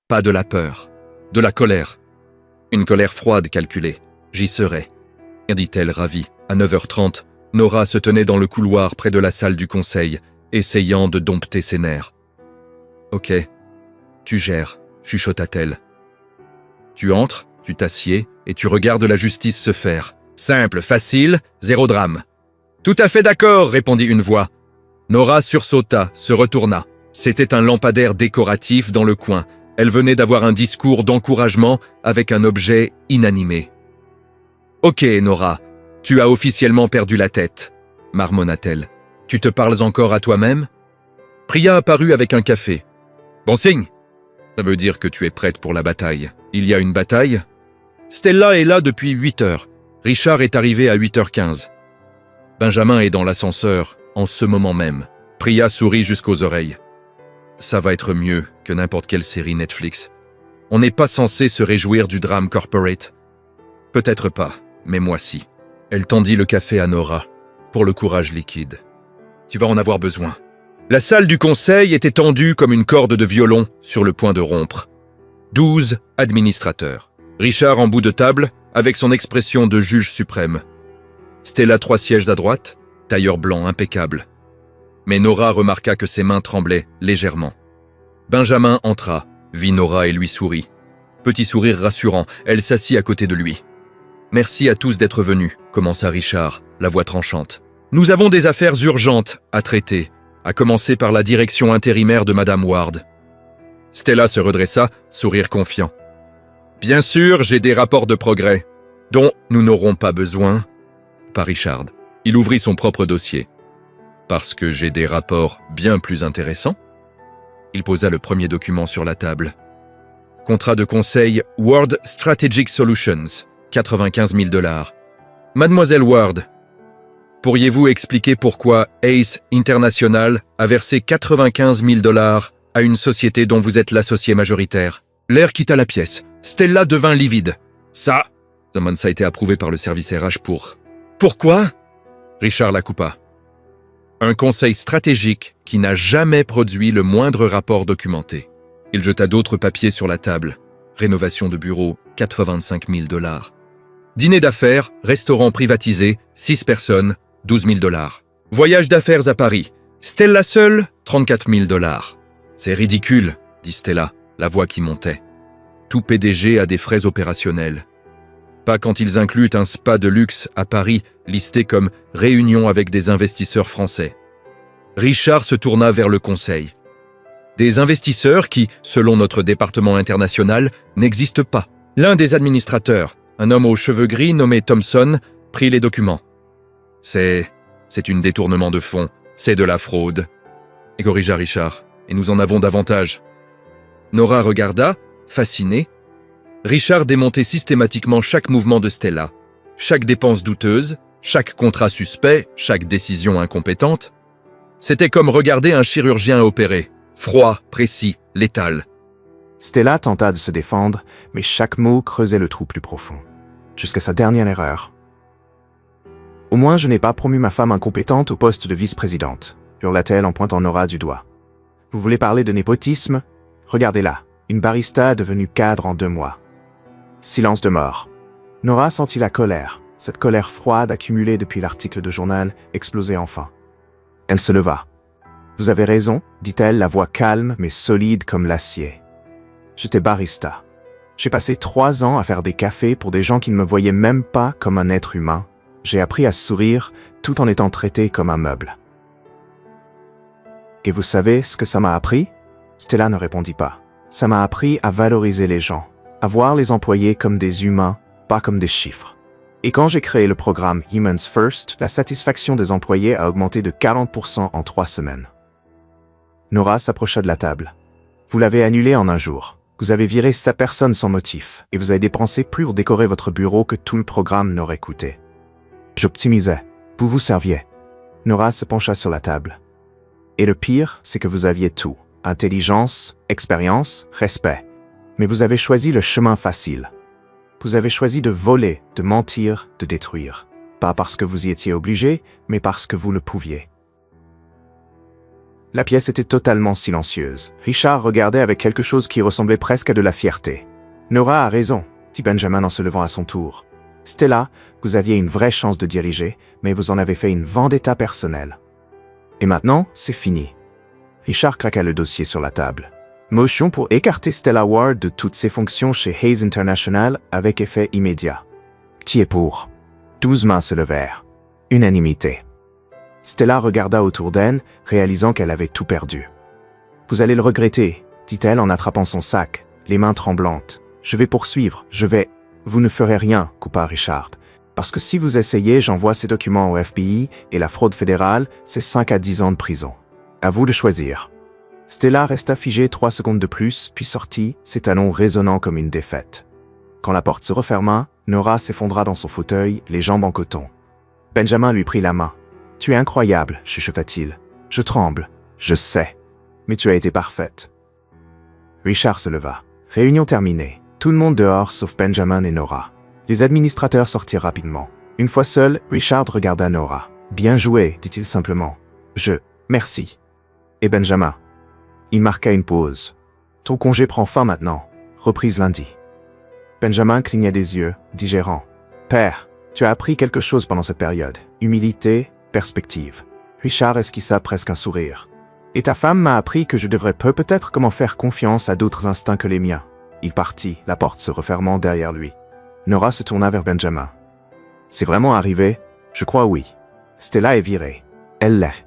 Pas de la peur, de la colère. Une colère froide calculée. J'y serai, dit-elle ravie. À 9h30, Nora se tenait dans le couloir près de la salle du conseil, essayant de dompter ses nerfs. « Ok, tu gères, » chuchota-t-elle. Tu entres, tu t'assieds et tu regardes la justice se faire. Simple, facile, zéro drame. Tout à fait d'accord, répondit une voix. Nora sursauta, se retourna. C'était un lampadaire décoratif dans le coin. Elle venait d'avoir un discours d'encouragement avec un objet inanimé. Ok, Nora, tu as officiellement perdu la tête, marmonna-t-elle. Tu te parles encore à toi-même? Priya apparut avec un café. Bon signe. Ça veut dire que tu es prête pour la bataille. Il y a une bataille? Stella est là depuis 8 heures. Richard est arrivé à 8h15. Benjamin est dans l'ascenseur, en ce moment même. Priya sourit jusqu'aux oreilles. Ça va être mieux que n'importe quelle série Netflix. On n'est pas censé se réjouir du drame corporate. Peut-être pas, mais moi si. Elle tendit le café à Nora, pour le courage liquide. Tu vas en avoir besoin. La salle du conseil était tendue comme une corde de violon sur le point de rompre. 12 administrateurs. Richard en bout de table, avec son expression de juge suprême. Stella 3 sièges à droite, tailleur blanc impeccable. Mais Nora remarqua que ses mains tremblaient légèrement. Benjamin entra, vit Nora et lui sourit. Petit sourire rassurant, elle s'assit à côté de lui. « Merci à tous d'être venus », commença Richard, la voix tranchante. « Nous avons des affaires urgentes à traiter, à commencer par la direction intérimaire de Madame Ward. » Stella se redressa, sourire confiant. « Bien sûr, j'ai des rapports de progrès, dont nous n'aurons pas besoin. » Pas Richard. Il ouvrit son propre dossier. « Parce que j'ai des rapports bien plus intéressants ?» Il posa le premier document sur la table. « Contrat de conseil Ward Strategic Solutions, 95 000 $. Mademoiselle Ward, pourriez-vous expliquer pourquoi Ace International a versé 95 000 $ à une société dont vous êtes l'associé majoritaire? » L'air quitta la pièce. Stella devint livide. « Ça !» Ça a été approuvé par le service RH pour... « Pourquoi ?» Richard la coupa. « Un conseil stratégique qui n'a jamais produit le moindre rapport documenté. » Il jeta d'autres papiers sur la table. Rénovation de bureau, 85 000 $. Dîner d'affaires, restaurant privatisé, 6 personnes, 12 000 $. Voyage d'affaires à Paris. Stella seule, 34 000 $. C'est ridicule, dit Stella, la voix qui montait. Tout PDG a des frais opérationnels. Pas quand ils incluent un spa de luxe à Paris, listé comme « réunion avec des investisseurs français ». Richard se tourna vers le conseil. Des investisseurs qui, selon notre département international, n'existent pas. L'un des administrateurs, un homme aux cheveux gris nommé Thompson, prit les documents. C'est un détournement de fonds, c'est de la fraude. Et corrigea Richard, et nous en avons davantage. Nora regarda, fascinée. Richard démontait systématiquement chaque mouvement de Stella, chaque dépense douteuse, chaque contrat suspect, chaque décision incompétente. C'était comme regarder un chirurgien opérer, Froid, précis, létal. Stella tenta de se défendre, mais chaque mot creusait le trou plus profond. Jusqu'à sa dernière erreur. « Au moins, je n'ai pas promu ma femme incompétente au poste de vice-présidente », hurla-t-elle en pointant Nora du doigt. « Vous voulez parler de népotisme? Regardez-la, une barista devenue cadre en 2 mois. » Silence de mort. Nora sentit la colère, cette colère froide accumulée depuis l'article de journal, exploser enfin. Elle se leva. « Vous avez raison, dit-elle, la voix calme mais solide comme l'acier. J'étais barista. J'ai passé 3 ans à faire des cafés pour des gens qui ne me voyaient même pas comme un être humain. J'ai appris à sourire tout en étant traité comme un meuble. » Et vous savez ce que ça m'a appris? Stella ne répondit pas. Ça m'a appris à valoriser les gens, à voir les employés comme des humains, pas comme des chiffres. Et quand j'ai créé le programme Humans First, la satisfaction des employés a augmenté de 40% en 3 semaines. Nora s'approcha de la table. Vous l'avez annulé en 1 jour. Vous avez viré 7 personnes sans motif, et vous avez dépensé plus pour décorer votre bureau que tout le programme n'aurait coûté. J'optimisais. Vous vous serviez. Nora se pencha sur la table. Et le pire, c'est que vous aviez tout. Intelligence, expérience, respect. Mais vous avez choisi le chemin facile. Vous avez choisi de voler, de mentir, de détruire. Pas parce que vous y étiez obligé, mais parce que vous le pouviez. La pièce était totalement silencieuse. Richard regardait avec quelque chose qui ressemblait presque à de la fierté. « Nora a raison », dit Benjamin en se levant à son tour. « Stella, vous aviez une vraie chance de diriger, mais vous en avez fait une vendetta personnelle. Et maintenant, c'est fini. » Richard craqua le dossier sur la table. Motion pour écarter Stella Ward de toutes ses fonctions chez Hayes International avec effet immédiat. Qui est pour? 12 mains se levèrent. Unanimité. Stella regarda autour d'elle, réalisant qu'elle avait tout perdu. « Vous allez le regretter, » dit-elle en attrapant son sac, les mains tremblantes. « Je vais poursuivre, je vais... » « Vous ne ferez rien, » coupa Richard. « Parce que si vous essayez, j'envoie ces documents au FBI et la fraude fédérale, c'est 5 à 10 ans de prison. À vous de choisir. » Stella resta figée 3 secondes de plus, puis sortit, ses talons résonnant comme une défaite. Quand la porte se referma, Nora s'effondra dans son fauteuil, les jambes en coton. Benjamin lui prit la main. « Tu es incroyable, » chuchota-t-il. « Je tremble, je sais. Mais tu as été parfaite. » Richard se leva. Réunion terminée. Tout le monde dehors sauf Benjamin et Nora. Les administrateurs sortirent rapidement. Une fois seul, Richard regarda Nora. « Bien joué, dit-il simplement. Merci. » Et Benjamin. Il marqua une pause. « Ton congé prend fin maintenant. Reprise lundi. » Benjamin cligna des yeux, digérant. « Père, tu as appris quelque chose pendant cette période. Humilité, perspective. » Richard esquissa presque un sourire. « Et ta femme m'a appris que je devrais peut-être comment faire confiance à d'autres instincts que les miens. » Il partit, la porte se refermant derrière lui. Nora se tourna vers Benjamin. « C'est vraiment arrivé? Je crois oui. Stella est virée. Elle l'est.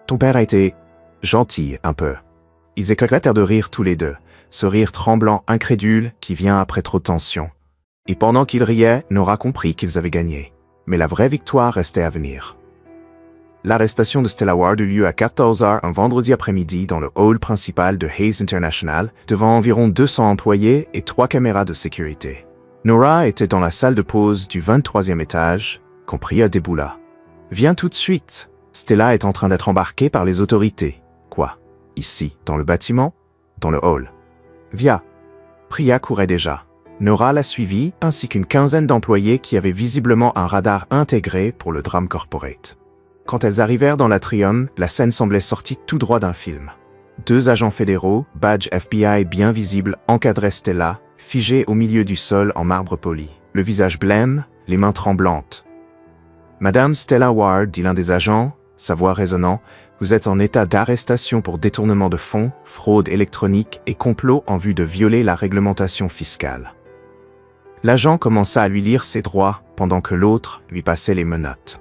Ton père a été... gentil, un peu. » Ils éclatèrent de rire tous les deux, ce rire tremblant, incrédule, qui vient après trop de tension. Et pendant qu'ils riaient, Nora comprit qu'ils avaient gagné. Mais la vraie victoire restait à venir. L'arrestation de Stella Ward eut lieu à 14h un vendredi après-midi dans le hall principal de Hayes International, devant environ 200 employés et 3 caméras de sécurité. Nora était dans la salle de pause du 23e étage, qu'on pria déboula. « Viens tout de suite. Stella est en train d'être embarquée par les autorités. » « Quoi? Ici, dans le bâtiment? Dans le hall. »« Via. » Priya courait déjà. Nora la suivit, ainsi qu'une quinzaine d'employés qui avaient visiblement un radar intégré pour le drame corporate. Quand elles arrivèrent dans l'atrium, la scène semblait sortie tout droit d'un film. 2 agents fédéraux, badge FBI bien visible, encadraient Stella, figée au milieu du sol en marbre poli, le visage blême, les mains tremblantes. « Madame Stella Ward, dit l'un des agents, sa voix résonnant, vous êtes en état d'arrestation pour détournement de fonds, fraude électronique et complot en vue de violer la réglementation fiscale. » L'agent commença à lui lire ses droits pendant que l'autre lui passait les menottes.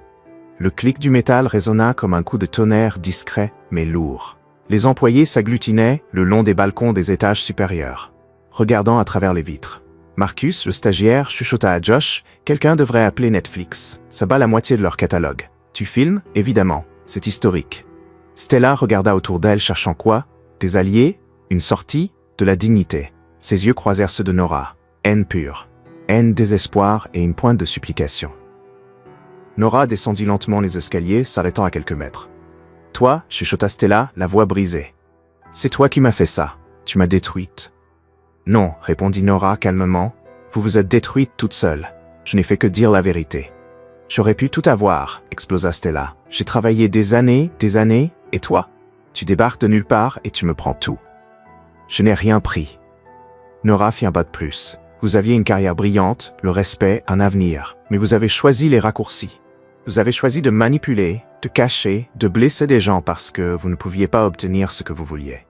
Le clic du métal résonna comme un coup de tonnerre discret mais lourd. Les employés s'agglutinaient le long des balcons des étages supérieurs, regardant à travers les vitres. Marcus, le stagiaire, chuchota à Josh « Quelqu'un devrait appeler Netflix, ça bat la moitié de leur catalogue. Tu filmes? Évidemment, c'est historique. » Stella regarda autour d'elle cherchant quoi? Des alliés? Une sortie? De la dignité. Ses yeux croisèrent ceux de Nora. Haine pure. Haine, désespoir et une pointe de supplication. Nora descendit lentement les escaliers, s'arrêtant à quelques mètres. « Toi » chuchota Stella, la voix brisée. « C'est toi qui m'as fait ça. Tu m'as détruite. Non, répondit Nora calmement. Vous vous êtes détruite toute seule. Je n'ai fait que dire la vérité. J'aurais pu tout avoir, explosa Stella. J'ai travaillé des années, et toi? Tu débarques de nulle part et tu me prends tout. Je n'ai rien pris. Nora fit un pas de plus. Vous aviez une carrière brillante, le respect, un avenir, mais vous avez choisi les raccourcis. Vous avez choisi de manipuler, de cacher, de blesser des gens parce que vous ne pouviez pas obtenir ce que vous vouliez.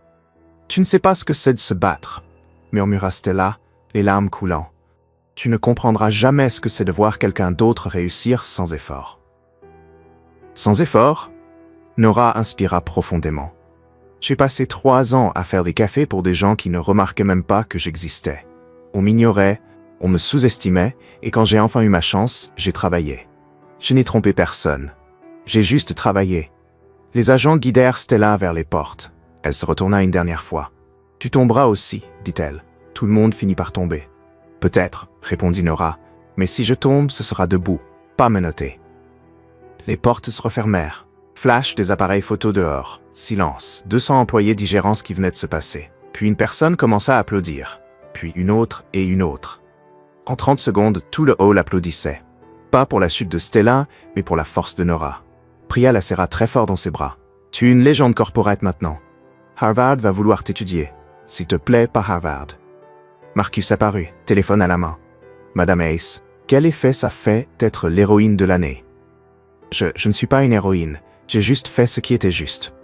Tu ne sais pas ce que c'est de se battre, murmura Stella, les larmes coulant. Tu ne comprendras jamais ce que c'est de voir quelqu'un d'autre réussir sans effort. Sans effort? Nora inspira profondément. J'ai passé 3 ans à faire des cafés pour des gens qui ne remarquaient même pas que j'existais. On m'ignorait, on me sous-estimait, et quand j'ai enfin eu ma chance, j'ai travaillé. Je n'ai trompé personne. J'ai juste travaillé. Les agents guidèrent Stella vers les portes. Elle se retourna une dernière fois. « Tu tomberas aussi, dit-elle. Tout le monde finit par tomber. »« Peut-être, répondit Nora, mais si je tombe, ce sera debout, pas menotté. » Les portes se refermèrent. Flash des appareils photo dehors. Silence. 200 employés digérant ce qui venait de se passer. Puis une personne commença à applaudir. Puis une autre et une autre. En 30 secondes, tout le hall applaudissait. Pas pour la chute de Stella, mais pour la force de Nora. Priya la serra très fort dans ses bras. « Tu es une légende corporate maintenant. Harvard va vouloir t'étudier. S'il te plaît, pas Harvard. » Marcus apparut, téléphone à la main. « Madame Ace, quel effet ça fait d'être l'héroïne de l'année ?»« Je ne suis pas une héroïne. J'ai juste fait ce qui était juste. »«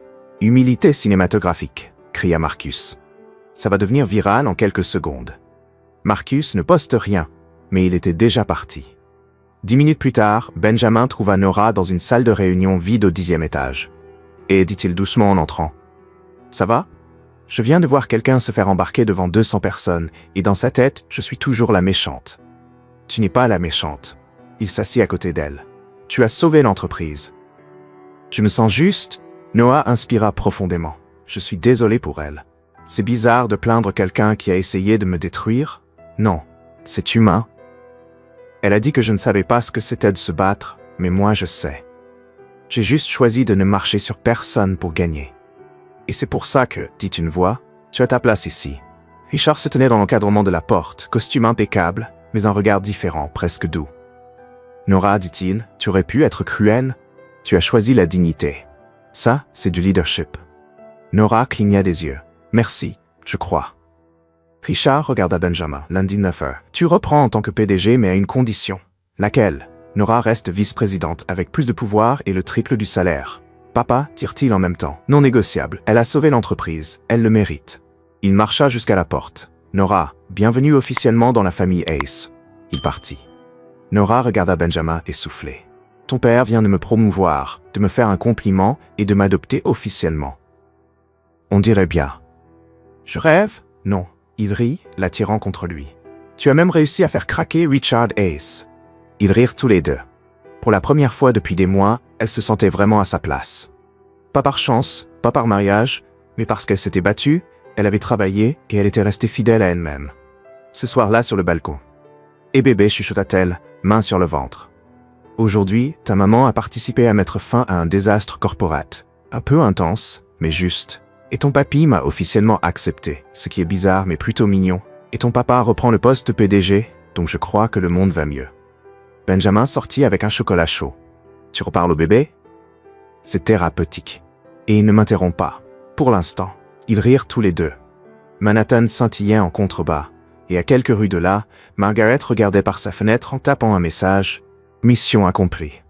Humilité cinématographique, » cria Marcus. « Ça va devenir viral en quelques secondes. » Marcus ne poste rien, mais il était déjà parti. 10 minutes plus tard, Benjamin trouva Nora dans une salle de réunion vide au 10e étage. « Et dit-il doucement en entrant. « Ça va? Je viens de voir quelqu'un se faire embarquer devant 200 personnes, et dans sa tête, je suis toujours la méchante. »« Tu n'es pas la méchante. » Il s'assit à côté d'elle. « Tu as sauvé l'entreprise. »« Je me sens juste. » Noah inspira profondément. « Je suis désolé pour elle. C'est bizarre de plaindre quelqu'un qui a essayé de me détruire. Non, c'est humain. » Elle a dit que je ne savais pas ce que c'était de se battre, mais moi je sais. J'ai juste choisi de ne marcher sur personne pour gagner. Et c'est pour ça que, dit une voix, tu as ta place ici. Richard se tenait dans l'encadrement de la porte, costume impeccable, mais un regard différent, presque doux. Nora, dit-il, tu aurais pu être cruelle. Tu as choisi la dignité. Ça, c'est du leadership. Nora cligna des yeux. Merci, je crois. Richard regarda Benjamin, lundi 9h. Tu reprends en tant que PDG, mais à une condition. Laquelle? Nora reste vice-présidente, avec plus de pouvoir et le triple du salaire. Papa, tire-t-il en même temps. Non négociable. Elle a sauvé l'entreprise. Elle le mérite. Il marcha jusqu'à la porte. Nora, bienvenue officiellement dans la famille Ace. Il partit. Nora regarda Benjamin essoufflé. Ton père vient de me promouvoir, de me faire un compliment et de m'adopter officiellement. On dirait bien. Je rêve? Non. Il rit, l'attirant contre lui. Tu as même réussi à faire craquer Richard Ace. Ils rirent tous les deux. Pour la première fois depuis des mois, elle se sentait vraiment à sa place. Pas par chance, pas par mariage, mais parce qu'elle s'était battue, elle avait travaillé et elle était restée fidèle à elle-même. Ce soir-là sur le balcon. Et bébé, chuchota-t-elle, main sur le ventre. Aujourd'hui, ta maman a participé à mettre fin à un désastre corporate. Un peu intense, mais juste. Et ton papy m'a officiellement accepté, ce qui est bizarre mais plutôt mignon. Et ton papa reprend le poste de PDG, donc je crois que le monde va mieux. Benjamin sortit avec un chocolat chaud. Tu reparles au bébé? C'est thérapeutique. Et il ne m'interrompt pas. Pour l'instant. Ils rirent tous les deux. Manhattan scintillait en contrebas. Et à quelques rues de là, Margaret regardait par sa fenêtre en tapant un message. Mission accomplie.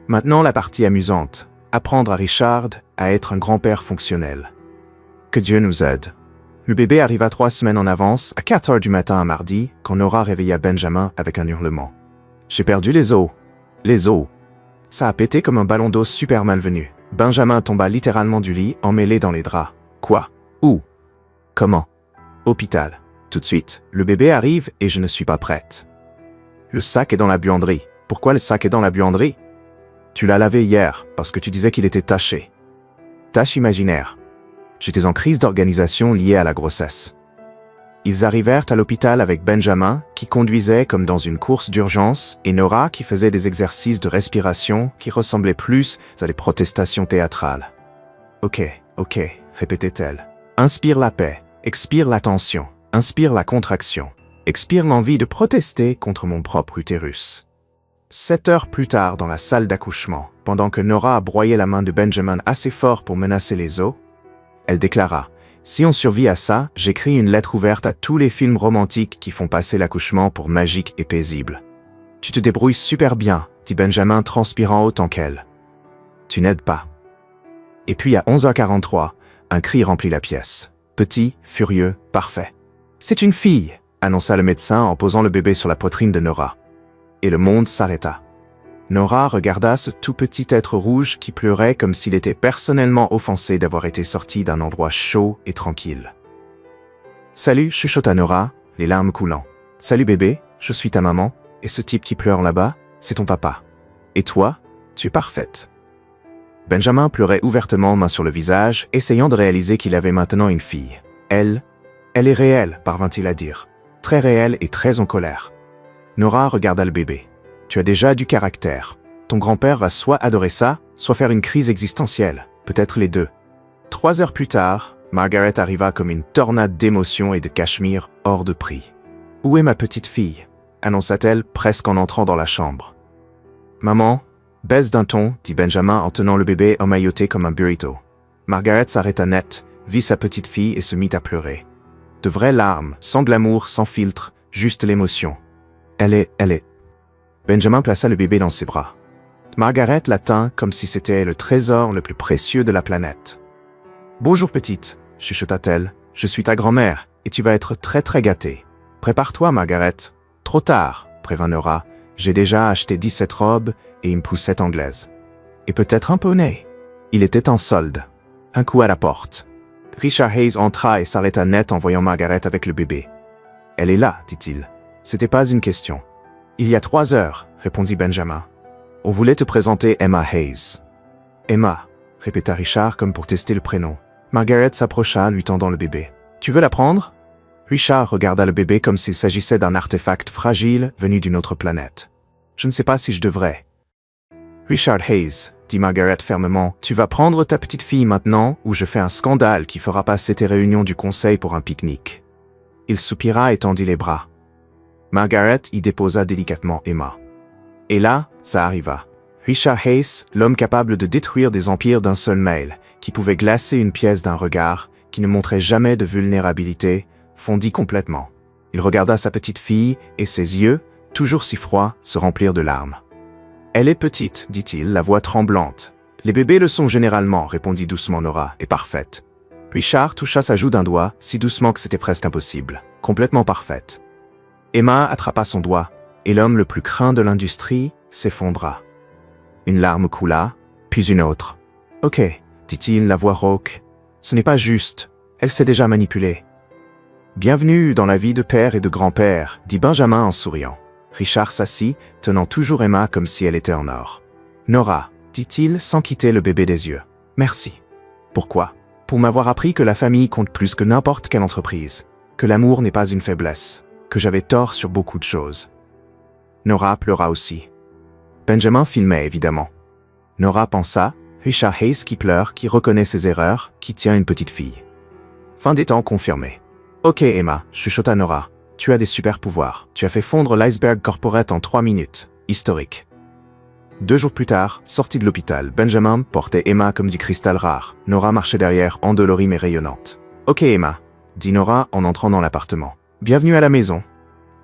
Maintenant la partie amusante. Apprendre à Richard à être un grand-père fonctionnel. Que Dieu nous aide. Le bébé arriva 3 semaines en avance, à 4h du matin un mardi, quand Nora réveilla Benjamin avec un hurlement. J'ai perdu les os. Les os. Ça a pété comme un ballon d'eau super malvenu. Benjamin tomba littéralement du lit, emmêlé dans les draps. Quoi? Où? Comment? Hôpital. Tout de suite. Le bébé arrive et je ne suis pas prête. Le sac est dans la buanderie. Pourquoi le sac est dans la buanderie? Tu l'as lavé hier, parce que tu disais qu'il était taché. Tache imaginaire. J'étais en crise d'organisation liée à la grossesse. Ils arrivèrent à l'hôpital avec Benjamin, qui conduisait comme dans une course d'urgence, et Nora qui faisait des exercices de respiration qui ressemblaient plus à des protestations théâtrales. Ok, répétait-elle. Inspire la paix, expire la tension, inspire la contraction, expire l'envie de protester contre mon propre utérus. 7 heures plus tard dans la salle d'accouchement, pendant que Nora broyait la main de Benjamin assez fort pour menacer les os, elle déclara « Si on survit à ça, j'écris une lettre ouverte à tous les films romantiques qui font passer l'accouchement pour magique et paisible. » « Tu te débrouilles super bien, dit Benjamin transpirant autant qu'elle. « Tu n'aides pas. » Et puis à 11h43, un cri remplit la pièce. Petit, furieux, parfait. « C'est une fille !» annonça le médecin en posant le bébé sur la poitrine de Nora. Et le monde s'arrêta. Nora regarda ce tout petit être rouge qui pleurait comme s'il était personnellement offensé d'avoir été sorti d'un endroit chaud et tranquille. « Salut » chuchota Nora, les larmes coulant. « Salut bébé, je suis ta maman, et ce type qui pleure là-bas, c'est ton papa. Et toi, tu es parfaite. » Benjamin pleurait ouvertement, main sur le visage, essayant de réaliser qu'il avait maintenant une fille. Elle est réelle, parvint-il à dire. Très réelle et très en colère. Nora regarda le bébé. Tu as déjà du caractère. Ton grand-père va soit adorer ça, soit faire une crise existentielle. Peut-être les deux. 3 heures plus tard, Margaret arriva comme une tornade d'émotions et de cachemire hors de prix. « Où est ma petite fille ?» annonça-t-elle presque en entrant dans la chambre. « Maman, baisse d'un ton, dit Benjamin en tenant le bébé emmailloté comme un burrito. Margaret s'arrêta net, vit sa petite fille et se mit à pleurer. De vraies larmes, sans glamour, sans filtre, juste l'émotion. Elle est. Benjamin plaça le bébé dans ses bras. Margaret la tint comme si c'était le trésor le plus précieux de la planète. « Bonjour petite, chuchota-t-elle, je suis ta grand-mère et tu vas être très très gâtée. Prépare-toi Margaret. Trop tard, prévint Nora, j'ai déjà acheté 17 robes et une poussette anglaise. Et peut-être un poney. Il était en solde. Un coup à la porte. Richard Hayes entra et s'arrêta net en voyant Margaret avec le bébé. « Elle est là, dit-il. C'était pas une question. »« Il y a 3 heures, répondit Benjamin. On voulait te présenter Emma Hayes. »« Emma, répéta Richard comme pour tester le prénom. Margaret s'approcha, lui tendant le bébé. « Tu veux la prendre ?» Richard regarda le bébé comme s'il s'agissait d'un artefact fragile venu d'une autre planète. « Je ne sais pas si je devrais. »« Richard Hayes, dit Margaret fermement, tu vas prendre ta petite fille maintenant ou je fais un scandale qui fera passer tes réunions du conseil pour un pique-nique. » Il soupira et tendit les bras. Margaret y déposa délicatement Emma. Et là, ça arriva. Richard Hayes, l'homme capable de détruire des empires d'un seul mail, qui pouvait glacer une pièce d'un regard, qui ne montrait jamais de vulnérabilité, fondit complètement. Il regarda sa petite fille et ses yeux, toujours si froids, se remplirent de larmes. « Elle est petite, dit-il, la voix tremblante. Les bébés le sont généralement, répondit doucement Nora, et parfaite. Richard toucha sa joue d'un doigt, si doucement que c'était presque impossible. Complètement parfaite. Emma attrapa son doigt, et l'homme le plus craint de l'industrie s'effondra. Une larme coula, puis une autre. « Ok, dit-il, la voix rauque. Ce n'est pas juste. Elle s'est déjà manipulée. » Bienvenue dans la vie de père et de grand-père, dit Benjamin en souriant. Richard s'assit, tenant toujours Emma comme si elle était en or. Nora, dit-il sans quitter le bébé des yeux. Merci. Pourquoi ? Pour m'avoir appris que la famille compte plus que n'importe quelle entreprise, que l'amour n'est pas une faiblesse, que j'avais tort sur beaucoup de choses. Nora pleura aussi. Benjamin filmait évidemment. Nora pensa, Richard Hayes qui pleure, qui reconnaît ses erreurs, qui tient une petite fille. Fin des temps confirmé. Ok Emma, chuchota Nora, tu as des super pouvoirs. Tu as fait fondre l'iceberg corporate en 3 minutes. Historique. 2 jours plus tard, sorti de l'hôpital, Benjamin portait Emma comme du cristal rare. Nora marchait derrière, endolorie mais rayonnante. Ok Emma, dit Nora en entrant dans l'appartement. Bienvenue à la maison.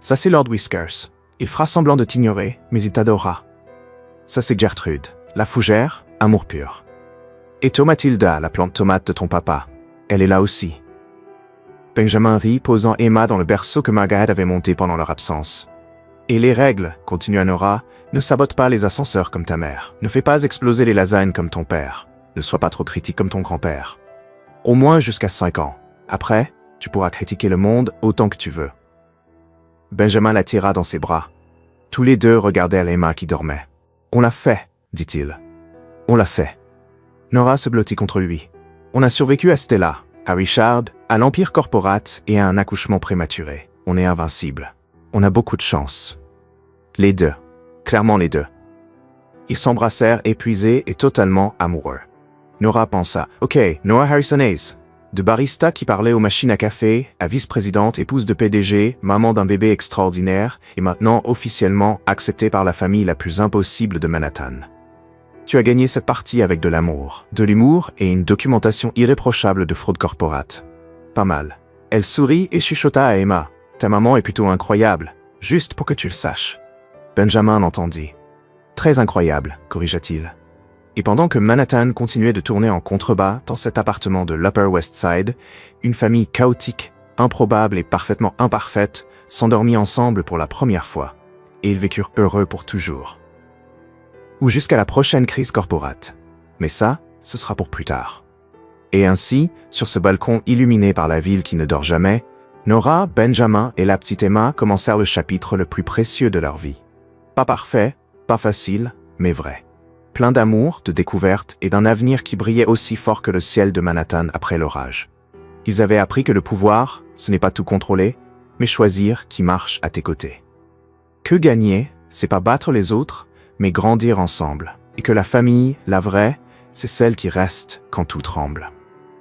Ça c'est Lord Whiskers. Il fera semblant de t'ignorer, mais il t'adorera. Ça c'est Gertrude, la fougère, amour pur. Et Tomatilda, la plante tomate de ton papa. Elle est là aussi. Benjamin rit, posant Emma dans le berceau que Margaret avait monté pendant leur absence. Et les règles, continua Nora, ne sabote pas les ascenseurs comme ta mère. Ne fais pas exploser les lasagnes comme ton père. Ne sois pas trop critique comme ton grand-père. Au moins jusqu'à 5 ans. Après, tu pourras critiquer le monde autant que tu veux. Benjamin la tira dans ses bras. Tous les deux regardèrent Emma qui dormait. On l'a fait, dit-il. On l'a fait. Nora se blottit contre lui. On a survécu à Stella, à Richard, à l'Empire Corporate et à un accouchement prématuré. On est invincible. On a beaucoup de chance. Les deux. Clairement les deux. Ils s'embrassèrent épuisés et totalement amoureux. Nora pensa, « Ok, Noah Harrison Hayes. De barista qui parlait aux machines à café, à vice-présidente, épouse de PDG, maman d'un bébé extraordinaire, et maintenant officiellement acceptée par la famille la plus impossible de Manhattan. Tu as gagné cette partie avec de l'amour, de l'humour et une documentation irréprochable de fraude corporate. Pas mal. Elle sourit et chuchota à Emma. Ta maman est plutôt incroyable, juste pour que tu le saches. Benjamin l'entendit. Très incroyable, corrigea-t-il. Et pendant que Manhattan continuait de tourner en contrebas dans cet appartement de l'Upper West Side, une famille chaotique, improbable et parfaitement imparfaite s'endormit ensemble pour la première fois, et ils vécurent heureux pour toujours. Ou jusqu'à la prochaine crise corporate. Mais ça, ce sera pour plus tard. Et ainsi, sur ce balcon illuminé par la ville qui ne dort jamais, Nora, Benjamin et la petite Emma commencèrent le chapitre le plus précieux de leur vie. Pas parfait, pas facile, mais vrai. Plein d'amour, de découvertes et d'un avenir qui brillait aussi fort que le ciel de Manhattan après l'orage. Ils avaient appris que le pouvoir, ce n'est pas tout contrôler, mais choisir qui marche à tes côtés. Que gagner, c'est pas battre les autres, mais grandir ensemble. Et que la famille, la vraie, c'est celle qui reste quand tout tremble.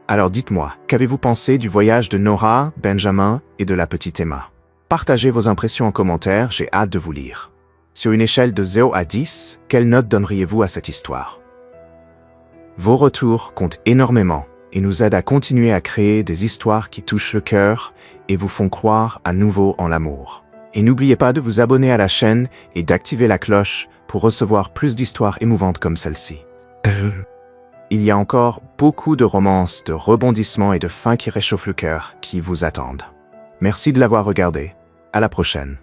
Alors dites-moi, qu'avez-vous pensé du voyage de Nora, Benjamin et de la petite Emma? Partagez vos impressions en commentaire, j'ai hâte de vous lire. Sur une échelle de 0 à 10, quelle note donneriez-vous à cette histoire? Vos retours comptent énormément et nous aident à continuer à créer des histoires qui touchent le cœur et vous font croire à nouveau en l'amour. Et n'oubliez pas de vous abonner à la chaîne et d'activer la cloche pour recevoir plus d'histoires émouvantes comme celle-ci. Il y a encore beaucoup de romances, de rebondissements et de fins qui réchauffent le cœur qui vous attendent. Merci de l'avoir regardé. À la prochaine.